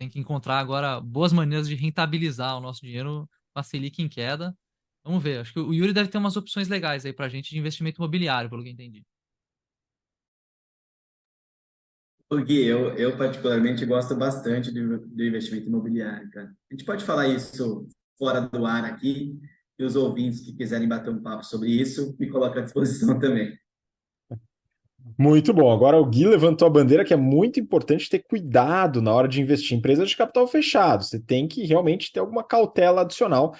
Tem que encontrar agora boas maneiras de rentabilizar o nosso dinheiro com a Selic em queda. Vamos ver. Acho que o Yuri deve ter umas opções legais aí pra gente de investimento imobiliário, pelo que eu entendi. O Gui, eu particularmente gosto bastante do investimento imobiliário, cara. A gente pode falar isso fora do ar aqui, e os ouvintes que quiserem bater um papo sobre isso, me coloca à disposição também. Muito bom. Agora o Gui levantou a bandeira que é muito importante ter cuidado na hora de investir em empresas de capital fechado. Você tem que realmente ter alguma cautela adicional.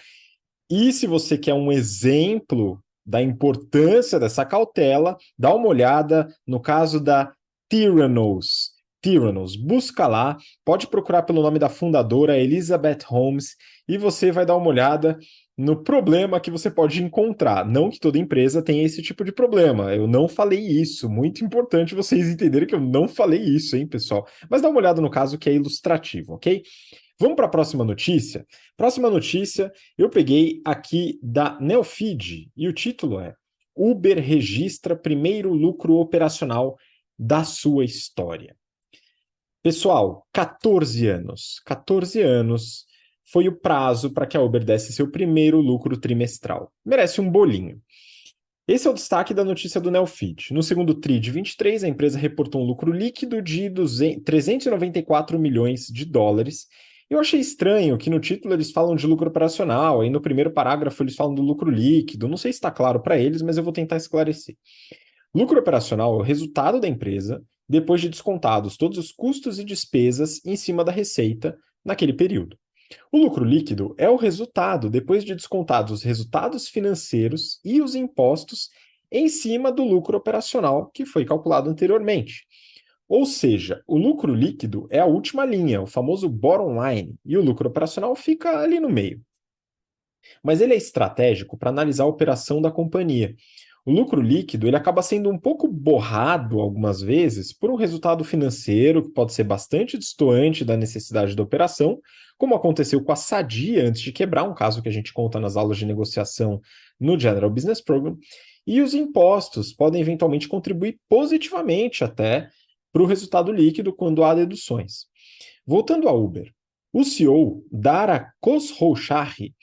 E se você quer um exemplo da importância dessa cautela, dá uma olhada no caso da Theranos. Theranos, busca lá, pode procurar pelo nome da fundadora, Elizabeth Holmes, e você vai dar uma olhada no problema que você pode encontrar. Não que toda empresa tenha esse tipo de problema, eu não falei isso. Muito importante vocês entenderem que eu não falei isso, hein, pessoal? Mas dá uma olhada no caso que é ilustrativo, ok? Vamos para a próxima notícia? Próxima notícia eu peguei aqui da Neofeed e o título é Uber registra primeiro lucro operacional da sua história. Pessoal, 14 anos. 14 anos foi o prazo para que a Uber desse seu primeiro lucro trimestral. Merece um bolinho. Esse é o destaque da notícia do Neofeed. No segundo TRI de 23, a empresa reportou um lucro líquido de 394 milhões de dólares. Eu achei estranho que no título eles falam de lucro operacional, aí no primeiro parágrafo eles falam do lucro líquido. Não sei se está claro para eles, mas eu vou tentar esclarecer. Lucro operacional é o resultado da empresa depois de descontados todos os custos e despesas em cima da receita naquele período. O lucro líquido é o resultado depois de descontados os resultados financeiros e os impostos em cima do lucro operacional que foi calculado anteriormente. Ou seja, o lucro líquido é a última linha, o famoso bottom line, e o lucro operacional fica ali no meio. Mas ele é estratégico para analisar a operação da companhia. O lucro líquido ele acaba sendo um pouco borrado algumas vezes por um resultado financeiro que pode ser bastante distoante da necessidade da operação, como aconteceu com a Sadia antes de quebrar, um caso que a gente conta nas aulas de negociação no General Business Program, e os impostos podem eventualmente contribuir positivamente até para o resultado líquido quando há deduções. Voltando à Uber, o CEO, Dara Khosrowshahi,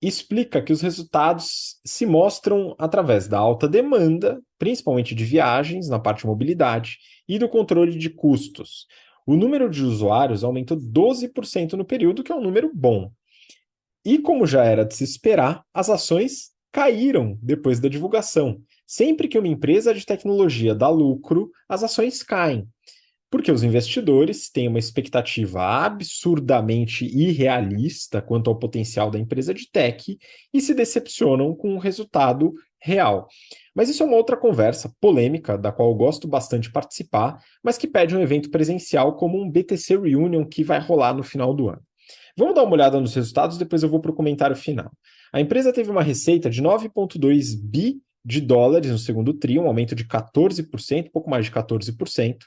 explica que os resultados se mostram através da alta demanda, principalmente de viagens na parte de mobilidade, e do controle de custos. O número de usuários aumentou 12% no período, que é um número bom. E como já era de se esperar, as ações caíram depois da divulgação. Sempre que uma empresa de tecnologia dá lucro, as ações caem, porque os investidores têm uma expectativa absurdamente irrealista quanto ao potencial da empresa de tech e se decepcionam com o resultado real. Mas isso é uma outra conversa polêmica, da qual eu gosto bastante de participar, mas que pede um evento presencial como um BTC Reunion que vai rolar no final do ano. Vamos dar uma olhada nos resultados, depois eu vou para o comentário final. A empresa teve uma receita de 9,2 bi de dólares no segundo TRI, um aumento de 14%, pouco mais de 14%.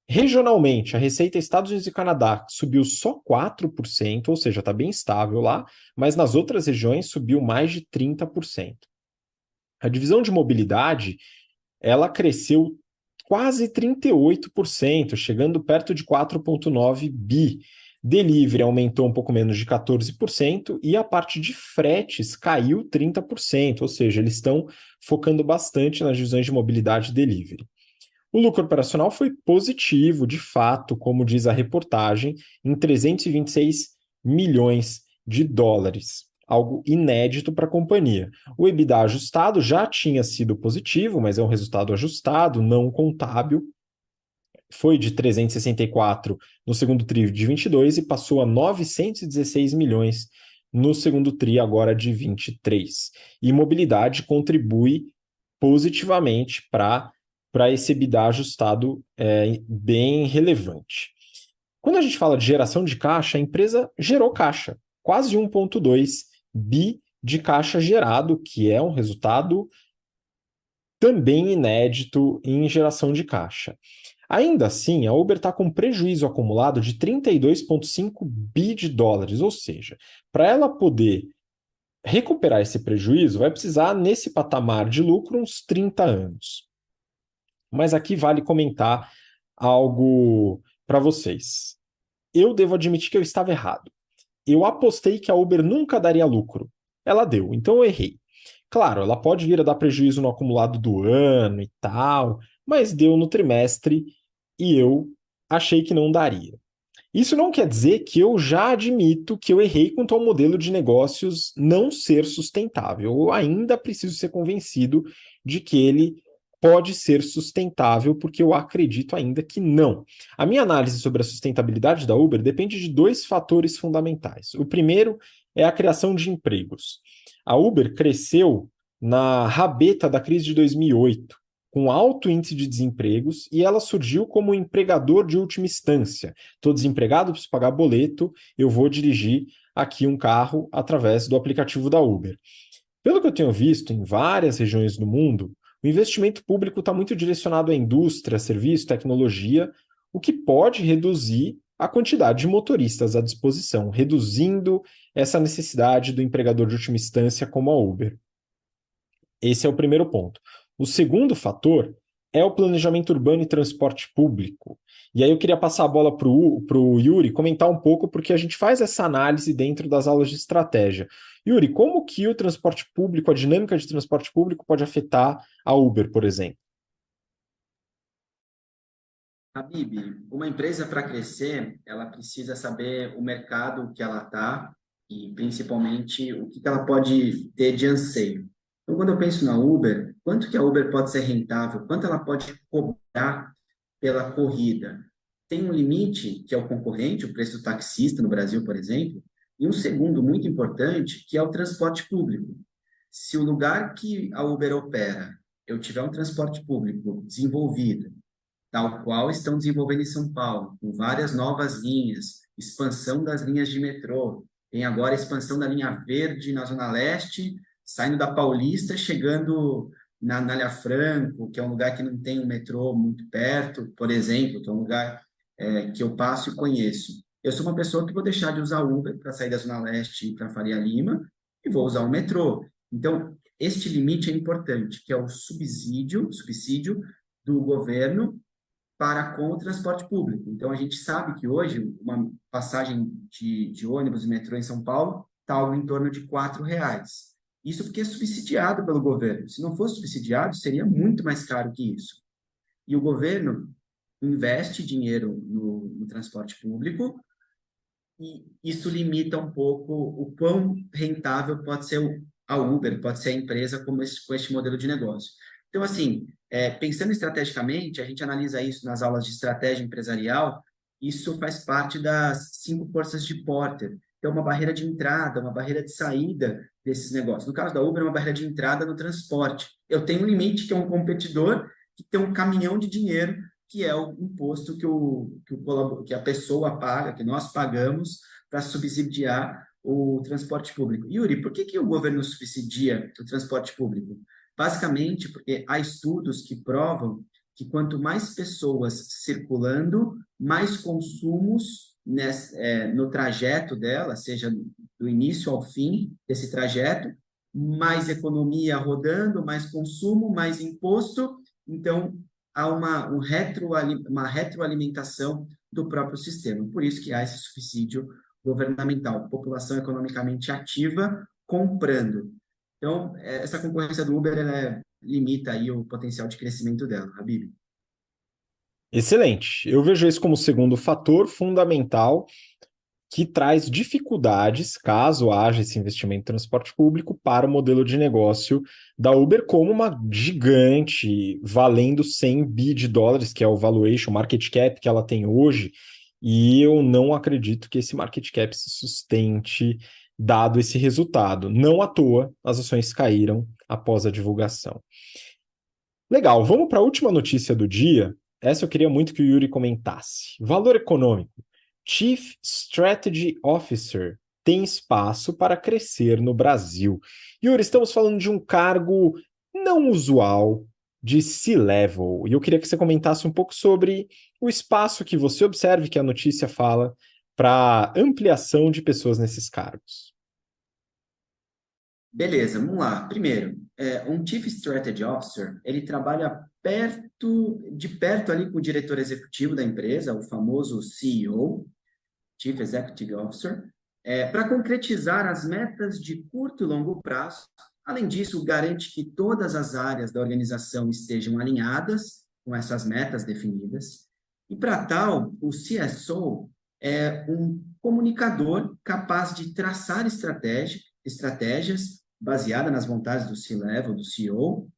Regionalmente, a receita Estados Unidos e Canadá subiu só 4%, ou seja, está bem estável lá, mas nas outras regiões subiu mais de 30%. A divisão de mobilidade, ela cresceu quase 38%, chegando perto de 4,9 bi. Delivery aumentou um pouco menos de 14% e a parte de fretes caiu 30%, ou seja, eles estão focando bastante nas divisões de mobilidade e delivery. O lucro operacional foi positivo, de fato, como diz a reportagem, em 326 milhões de dólares, algo inédito para a companhia. O EBITDA ajustado já tinha sido positivo, mas é um resultado ajustado, não contábil. Foi de 364 no segundo TRI de 22 e passou a 916 milhões no segundo TRI agora de 23. E mobilidade contribui positivamente para esse EBITDA ajustado bem relevante. Quando a gente fala de geração de caixa, a empresa gerou caixa, quase 1,2 bi de caixa gerado, que é um resultado também inédito em geração de caixa. Ainda assim, a Uber está com prejuízo acumulado de 32,5 bi de dólares, ou seja, para ela poder recuperar esse prejuízo, vai precisar, nesse patamar de lucro, uns 30 anos. Mas aqui vale comentar algo para vocês. Eu devo admitir que eu estava errado. Eu apostei que a Uber nunca daria lucro. Ela deu, então eu errei. Claro, ela pode vir a dar prejuízo no acumulado do ano e tal, mas deu no trimestre e eu achei que não daria. Isso não quer dizer que eu já admito que eu errei quanto ao modelo de negócios não ser sustentável. Eu ainda preciso ser convencido de que ele pode ser sustentável, porque eu acredito ainda que não. A minha análise sobre a sustentabilidade da Uber depende de dois fatores fundamentais. O primeiro é a criação de empregos. A Uber cresceu na rabeta da crise de 2008, com alto índice de desempregos, e ela surgiu como um empregador de última instância. Estou desempregado, preciso pagar boleto, eu vou dirigir aqui um carro através do aplicativo da Uber. Pelo que eu tenho visto em várias regiões do mundo, o investimento público está muito direcionado à indústria, serviço, tecnologia, o que pode reduzir a quantidade de motoristas à disposição, reduzindo essa necessidade do empregador de última instância como a Uber. Esse é o primeiro ponto. O segundo fator é o planejamento urbano e transporte público. E aí eu queria passar a bola para o Yuri comentar um pouco, porque a gente faz essa análise dentro das aulas de estratégia. Yuri, como que o transporte público, a dinâmica de transporte público pode afetar a Uber, por exemplo? Habib, uma empresa para crescer, ela precisa saber o mercado que ela está e principalmente o que ela pode ter de anseio. Então, quando eu penso na Uber, quanto que a Uber pode ser rentável? Quanto ela pode cobrar pela corrida? Tem um limite, que é o concorrente, o preço do taxista no Brasil, por exemplo, e um segundo muito importante, que é o transporte público. Se o lugar que a Uber opera, eu tiver um transporte público desenvolvido, tal qual estão desenvolvendo em São Paulo, com várias novas linhas, expansão das linhas de metrô. Tem agora a expansão da linha verde na Zona Leste, saindo da Paulista, chegando na Anália Franco, que é um lugar que não tem um metrô muito perto, por exemplo, que é um lugar que eu passo e conheço. Eu sou uma pessoa que vou deixar de usar Uber para sair da Zona Leste e ir para Faria Lima e vou usar o metrô. Então, este limite é importante, que é o subsídio do governo para com o transporte público. Então, a gente sabe que hoje uma passagem de ônibus e metrô em São Paulo está algo em torno de R$ 4. Isso porque é subsidiado pelo governo. Se não fosse subsidiado, seria muito mais caro que isso. E o governo investe dinheiro no transporte público e isso limita um pouco o quão rentável pode ser a Uber, pode ser a empresa com este modelo de negócio. Então, assim, pensando estrategicamente, a gente analisa isso nas aulas de estratégia empresarial, isso faz parte das 5 forças de Porter. Então, uma barreira de entrada, uma barreira de saída desses negócios. No caso da Uber, é uma barreira de entrada no transporte. Eu tenho um limite, que é um competidor, que tem um caminhão de dinheiro, que é o imposto que a pessoa paga, que nós pagamos para subsidiar o transporte público. Yuri, por que o governo subsidia o transporte público? Basicamente, porque há estudos que provam que quanto mais pessoas circulando, mais consumos no trajeto dela, seja do início ao fim desse trajeto, mais economia rodando, mais consumo, mais imposto. Então, há uma retroalimentação do próprio sistema. Por isso que há esse subsídio governamental, população economicamente ativa comprando. Então, essa concorrência do Uber, ela limita aí o potencial de crescimento dela, Habib. Excelente. Eu vejo isso como o segundo fator fundamental que traz dificuldades, caso haja esse investimento em transporte público, para o modelo de negócio da Uber como uma gigante, valendo 100 bi de dólares, que é o valuation, market cap que ela tem hoje, e eu não acredito que esse market cap se sustente dado esse resultado. Não à toa, as ações caíram após a divulgação. Legal, vamos para a última notícia do dia. Essa eu queria muito que o Yuri comentasse. Valor econômico. Chief Strategy Officer tem espaço para crescer no Brasil. Yuri, estamos falando de um cargo não usual de C-level. E eu queria que você comentasse um pouco sobre o espaço que você observa que a notícia fala para ampliação de pessoas nesses cargos. Beleza, vamos lá. Primeiro, um Chief Strategy Officer, ele trabalha de perto ali com o diretor executivo da empresa, o famoso CEO, Chief Executive Officer, para concretizar as metas de curto e longo prazo. Além disso, garante que todas as áreas da organização estejam alinhadas com essas metas definidas. E para tal, o CSO é um comunicador capaz de traçar estratégias baseadas nas vontades do C-Level, do CEO,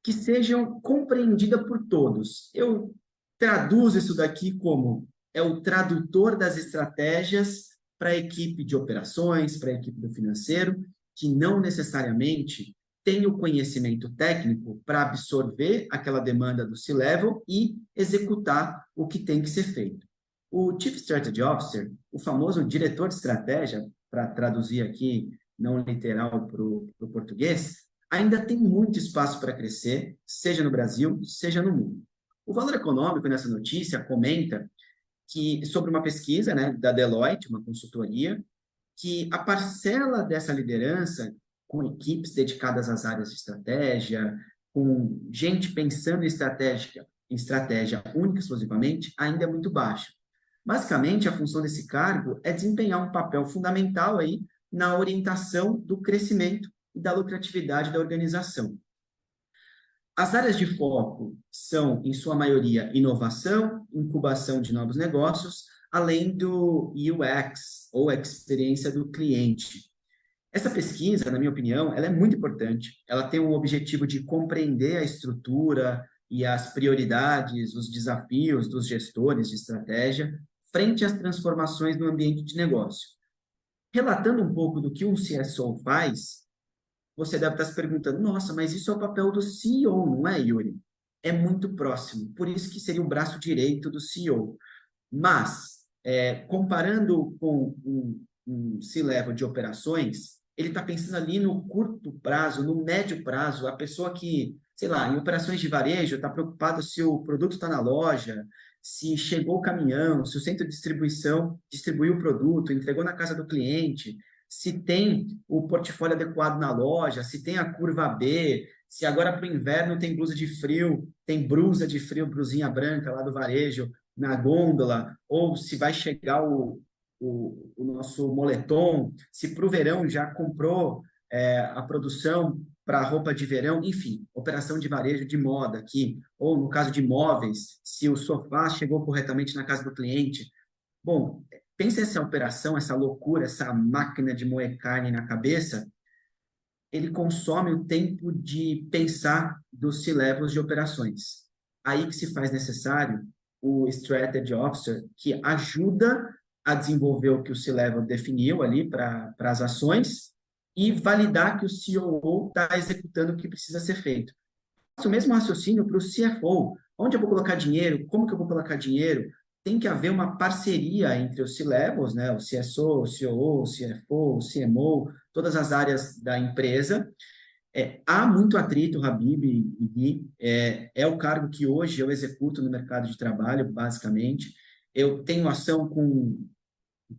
que sejam compreendidas por todos. Eu traduzo isso daqui como o tradutor das estratégias para a equipe de operações, para a equipe do financeiro, que não necessariamente tem o conhecimento técnico para absorver aquela demanda do C-Level e executar o que tem que ser feito. O Chief Strategy Officer, o famoso diretor de estratégia, para traduzir aqui não literal para o português, ainda tem muito espaço para crescer, seja no Brasil, seja no mundo. O Valor Econômico, nessa notícia, comenta que, sobre uma pesquisa, né, da Deloitte, uma consultoria, que a parcela dessa liderança, com equipes dedicadas às áreas de estratégia, com gente pensando em estratégia única e exclusivamente, ainda é muito baixa. Basicamente, a função desse cargo é desempenhar um papel fundamental aí na orientação do crescimento e da lucratividade da organização. As áreas de foco são, em sua maioria, inovação, incubação de novos negócios, além do UX, ou experiência do cliente. Essa pesquisa, na minha opinião, ela é muito importante. Ela tem o objetivo de compreender a estrutura e as prioridades, os desafios dos gestores de estratégia frente às transformações no ambiente de negócio. Relatando um pouco do que um CSO faz, você deve estar se perguntando, nossa, mas isso é o papel do CEO, não é, Yuri? É muito próximo, por isso que seria o braço direito do CEO. Mas, comparando com um C-level de operações, ele está pensando ali no curto prazo, no médio prazo, a pessoa que, sei lá, em operações de varejo, está preocupado se o produto está na loja, se chegou o caminhão, se o centro de distribuição distribuiu o produto, entregou na casa do cliente, se tem o portfólio adequado na loja, se tem a curva B, se agora para o inverno tem blusa de frio, tem brusa de frio, brusinha branca lá do varejo, na gôndola, ou se vai chegar o nosso moletom, se para o verão já comprou a produção para roupa de verão, enfim, operação de varejo de moda aqui, ou no caso de móveis, se o sofá chegou corretamente na casa do cliente. Bom, pensa essa operação, essa loucura, essa máquina de moer carne na cabeça, ele consome o tempo de pensar dos C-levels de operações. Aí que se faz necessário o Strategy Officer, que ajuda a desenvolver o que o C-level definiu ali para as ações e validar que o COO está executando o que precisa ser feito. Faço o mesmo raciocínio para o CFO. Onde eu vou colocar dinheiro? Como que eu vou colocar dinheiro? Tem que haver uma parceria entre os C-levels, né? O CSO, o COO, o CFO, o CMO, todas as áreas da empresa. Há muito atrito, Habib e Gui. É o cargo que hoje eu executo no mercado de trabalho, basicamente. Eu tenho ação com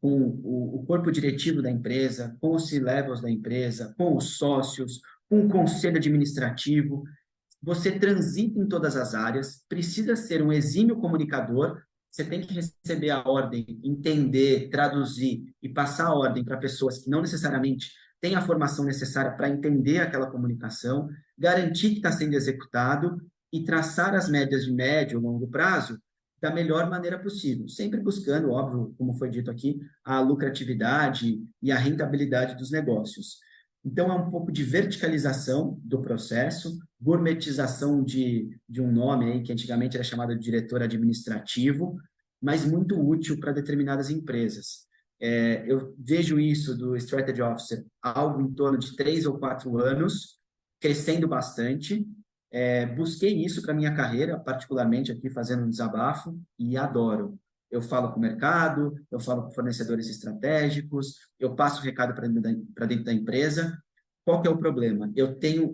o corpo diretivo da empresa, com os C-levels da empresa, com os sócios, com o conselho administrativo. Você transita em todas as áreas, precisa ser um exímio comunicador, você tem que receber a ordem, entender, traduzir e passar a ordem para pessoas que não necessariamente têm a formação necessária para entender aquela comunicação, garantir que está sendo executado e traçar as médias de médio e longo prazo da melhor maneira possível, sempre buscando, óbvio, como foi dito aqui, a lucratividade e a rentabilidade dos negócios. Então, é um pouco de verticalização do processo, gourmetização de um nome aí, que antigamente era chamado de diretor administrativo, mas muito útil para determinadas empresas. Eu vejo isso do Strategy Officer algo em torno de 3 ou 4 anos, crescendo bastante. Busquei isso para minha carreira, particularmente aqui fazendo um desabafo, e adoro. Eu falo com o mercado, eu falo com fornecedores estratégicos, eu passo o recado para dentro da empresa. Qual que é o problema?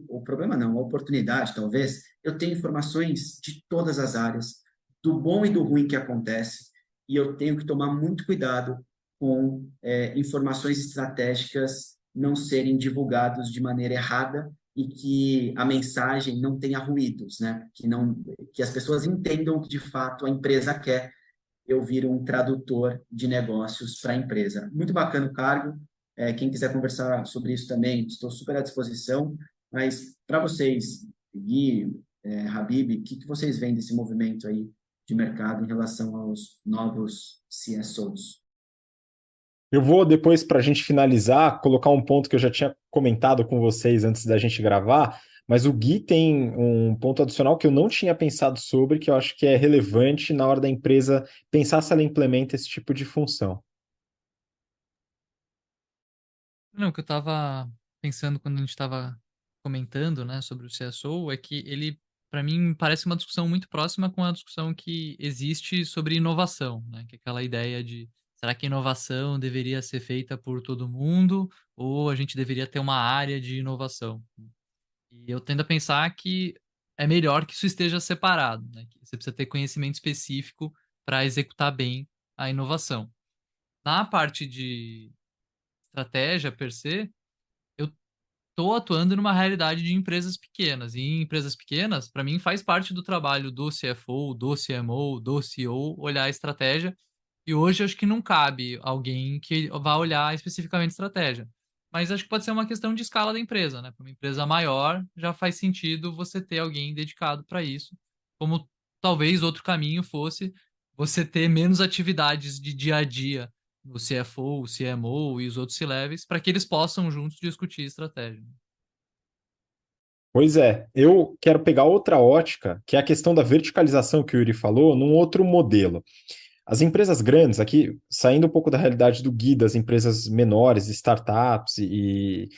O problema não, a oportunidade, talvez, eu tenho informações de todas as áreas, do bom e do ruim que acontece, e eu tenho que tomar muito cuidado com informações estratégicas não serem divulgadas de maneira errada e que a mensagem não tenha ruídos, né? Que as pessoas entendam o que de fato a empresa quer. Eu viro um tradutor de negócios para a empresa. Muito bacana o cargo. Quem quiser conversar sobre isso também, estou super à disposição. Mas para vocês, Gui, Habib, o que vocês veem desse movimento aí de mercado em relação aos novos CSOs? Eu vou depois, para a gente finalizar, colocar um ponto que eu já tinha comentado com vocês antes da gente gravar, mas o Gui tem um ponto adicional que eu não tinha pensado sobre, que eu acho que é relevante na hora da empresa pensar se ela implementa esse tipo de função. Não, o que eu tava pensando quando a gente tava comentando, né, sobre o CSO é que ele, para mim, parece uma discussão muito próxima com a discussão que existe sobre inovação, né, que é aquela ideia de será que a inovação deveria ser feita por todo mundo ou a gente deveria ter uma área de inovação? E eu tendo a pensar que é melhor que isso esteja separado, né, que você precisa ter conhecimento específico para executar bem a inovação. Na parte de estratégia per se, eu tô atuando numa realidade de empresas pequenas. E em empresas pequenas, para mim, faz parte do trabalho do CFO, do CMO, do CEO olhar a estratégia. E hoje acho que não cabe alguém que vá olhar especificamente estratégia. Mas acho que pode ser uma questão de escala da empresa, né? Para uma empresa maior, já faz sentido você ter alguém dedicado para isso. Como talvez outro caminho fosse você ter menos atividades de dia a dia no CFO, o CMO e os outros C-levels, para que eles possam juntos discutir estratégia. Pois é, eu quero pegar outra ótica, que é a questão da verticalização que o Yuri falou, num outro modelo. As empresas grandes, aqui, saindo um pouco da realidade do Gui, das empresas menores, startups e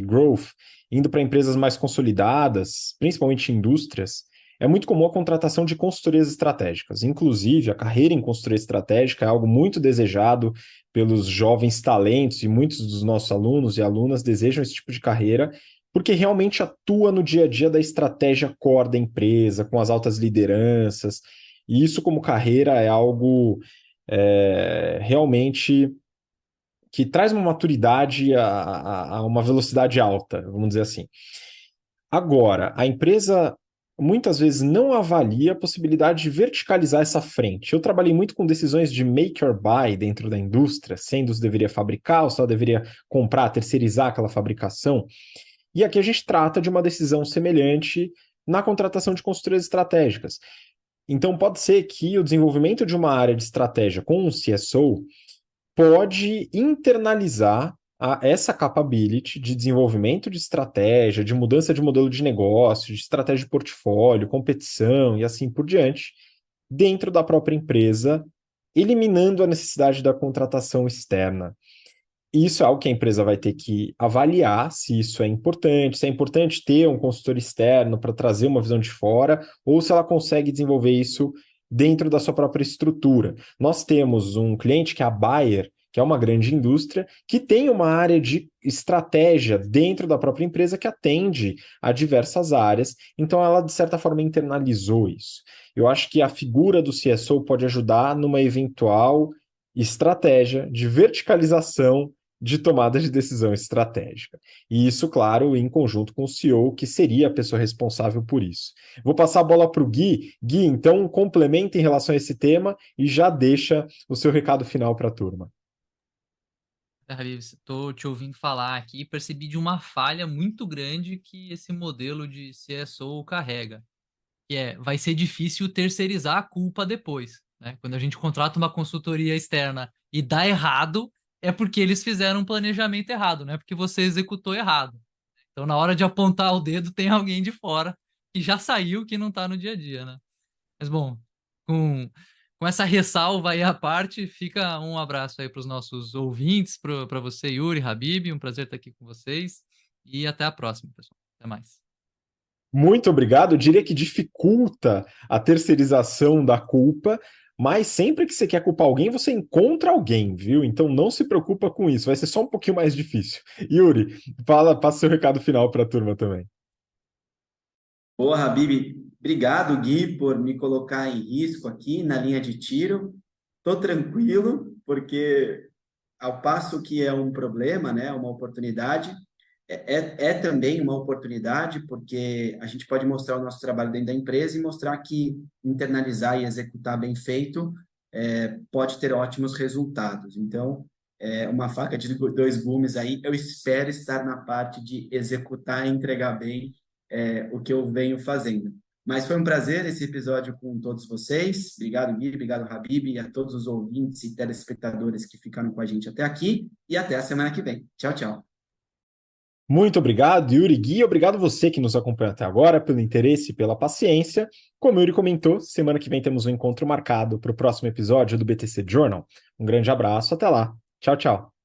growth, indo para empresas mais consolidadas, principalmente indústrias, é muito comum a contratação de consultorias estratégicas. Inclusive, a carreira em consultoria estratégica é algo muito desejado pelos jovens talentos e muitos dos nossos alunos e alunas desejam esse tipo de carreira porque realmente atua no dia a dia da estratégia core da empresa, com as altas lideranças, e isso, como carreira, é algo realmente que traz uma maturidade a uma velocidade alta, vamos dizer assim. Agora, a empresa muitas vezes não avalia a possibilidade de verticalizar essa frente. Eu trabalhei muito com decisões de make or buy dentro da indústria, sendo se deveria fabricar ou só deveria comprar, terceirizar aquela fabricação. E aqui a gente trata de uma decisão semelhante na contratação de consultorias estratégicas. Então, pode ser que o desenvolvimento de uma área de estratégia com um CSO pode internalizar essa capability de desenvolvimento de estratégia, de mudança de modelo de negócio, de estratégia de portfólio, competição e assim por diante, dentro da própria empresa, eliminando a necessidade da contratação externa. Isso é algo que a empresa vai ter que avaliar se isso é importante, se é importante ter um consultor externo para trazer uma visão de fora, ou se ela consegue desenvolver isso dentro da sua própria estrutura. Nós temos um cliente que é a Bayer, que é uma grande indústria, que tem uma área de estratégia dentro da própria empresa que atende a diversas áreas, então ela, de certa forma, internalizou isso. Eu acho que a figura do CSO pode ajudar numa eventual estratégia de verticalização de tomada de decisão estratégica. E isso, claro, em conjunto com o CEO, que seria a pessoa responsável por isso. Vou passar a bola para o Gui. Gui, então, complementa em relação a esse tema e já deixa o seu recado final para a turma. Estou te ouvindo falar aqui e percebi de uma falha muito grande que esse modelo de CSO carrega, que vai ser difícil terceirizar a culpa depois, né? Quando a gente contrata uma consultoria externa e dá errado, é porque eles fizeram um planejamento errado, não é porque você executou errado. Então, na hora de apontar o dedo, tem alguém de fora que já saiu, que não está no dia a dia, né? Mas, bom, com essa ressalva aí à parte, fica um abraço aí para os nossos ouvintes, para você, Yuri, Habib, um prazer estar aqui com vocês e até a próxima, pessoal. Até mais. Muito obrigado. Eu diria que dificulta a terceirização da culpa, mas sempre que você quer culpar alguém, você encontra alguém, viu? Então não se preocupa com isso, vai ser só um pouquinho mais difícil. Yuri, passa seu recado final para a turma também. Boa, Habib. Obrigado, Gui, por me colocar em risco aqui na linha de tiro. Estou tranquilo, porque ao passo que é um problema, né, uma oportunidade, é também uma oportunidade, porque a gente pode mostrar o nosso trabalho dentro da empresa e mostrar que internalizar e executar bem feito pode ter ótimos resultados. Então, uma faca de dois gumes aí, eu espero estar na parte de executar e entregar bem o que eu venho fazendo. Mas foi um prazer esse episódio com todos vocês. Obrigado, Gui, obrigado, Habib, e a todos os ouvintes e telespectadores que ficaram com a gente até aqui. E até a semana que vem. Tchau, tchau. Muito obrigado, Yuri. Gui, obrigado você que nos acompanhou até agora, pelo interesse e pela paciência. Como o Yuri comentou, semana que vem temos um encontro marcado para o próximo episódio do BTC Journal. Um grande abraço, até lá. Tchau, tchau.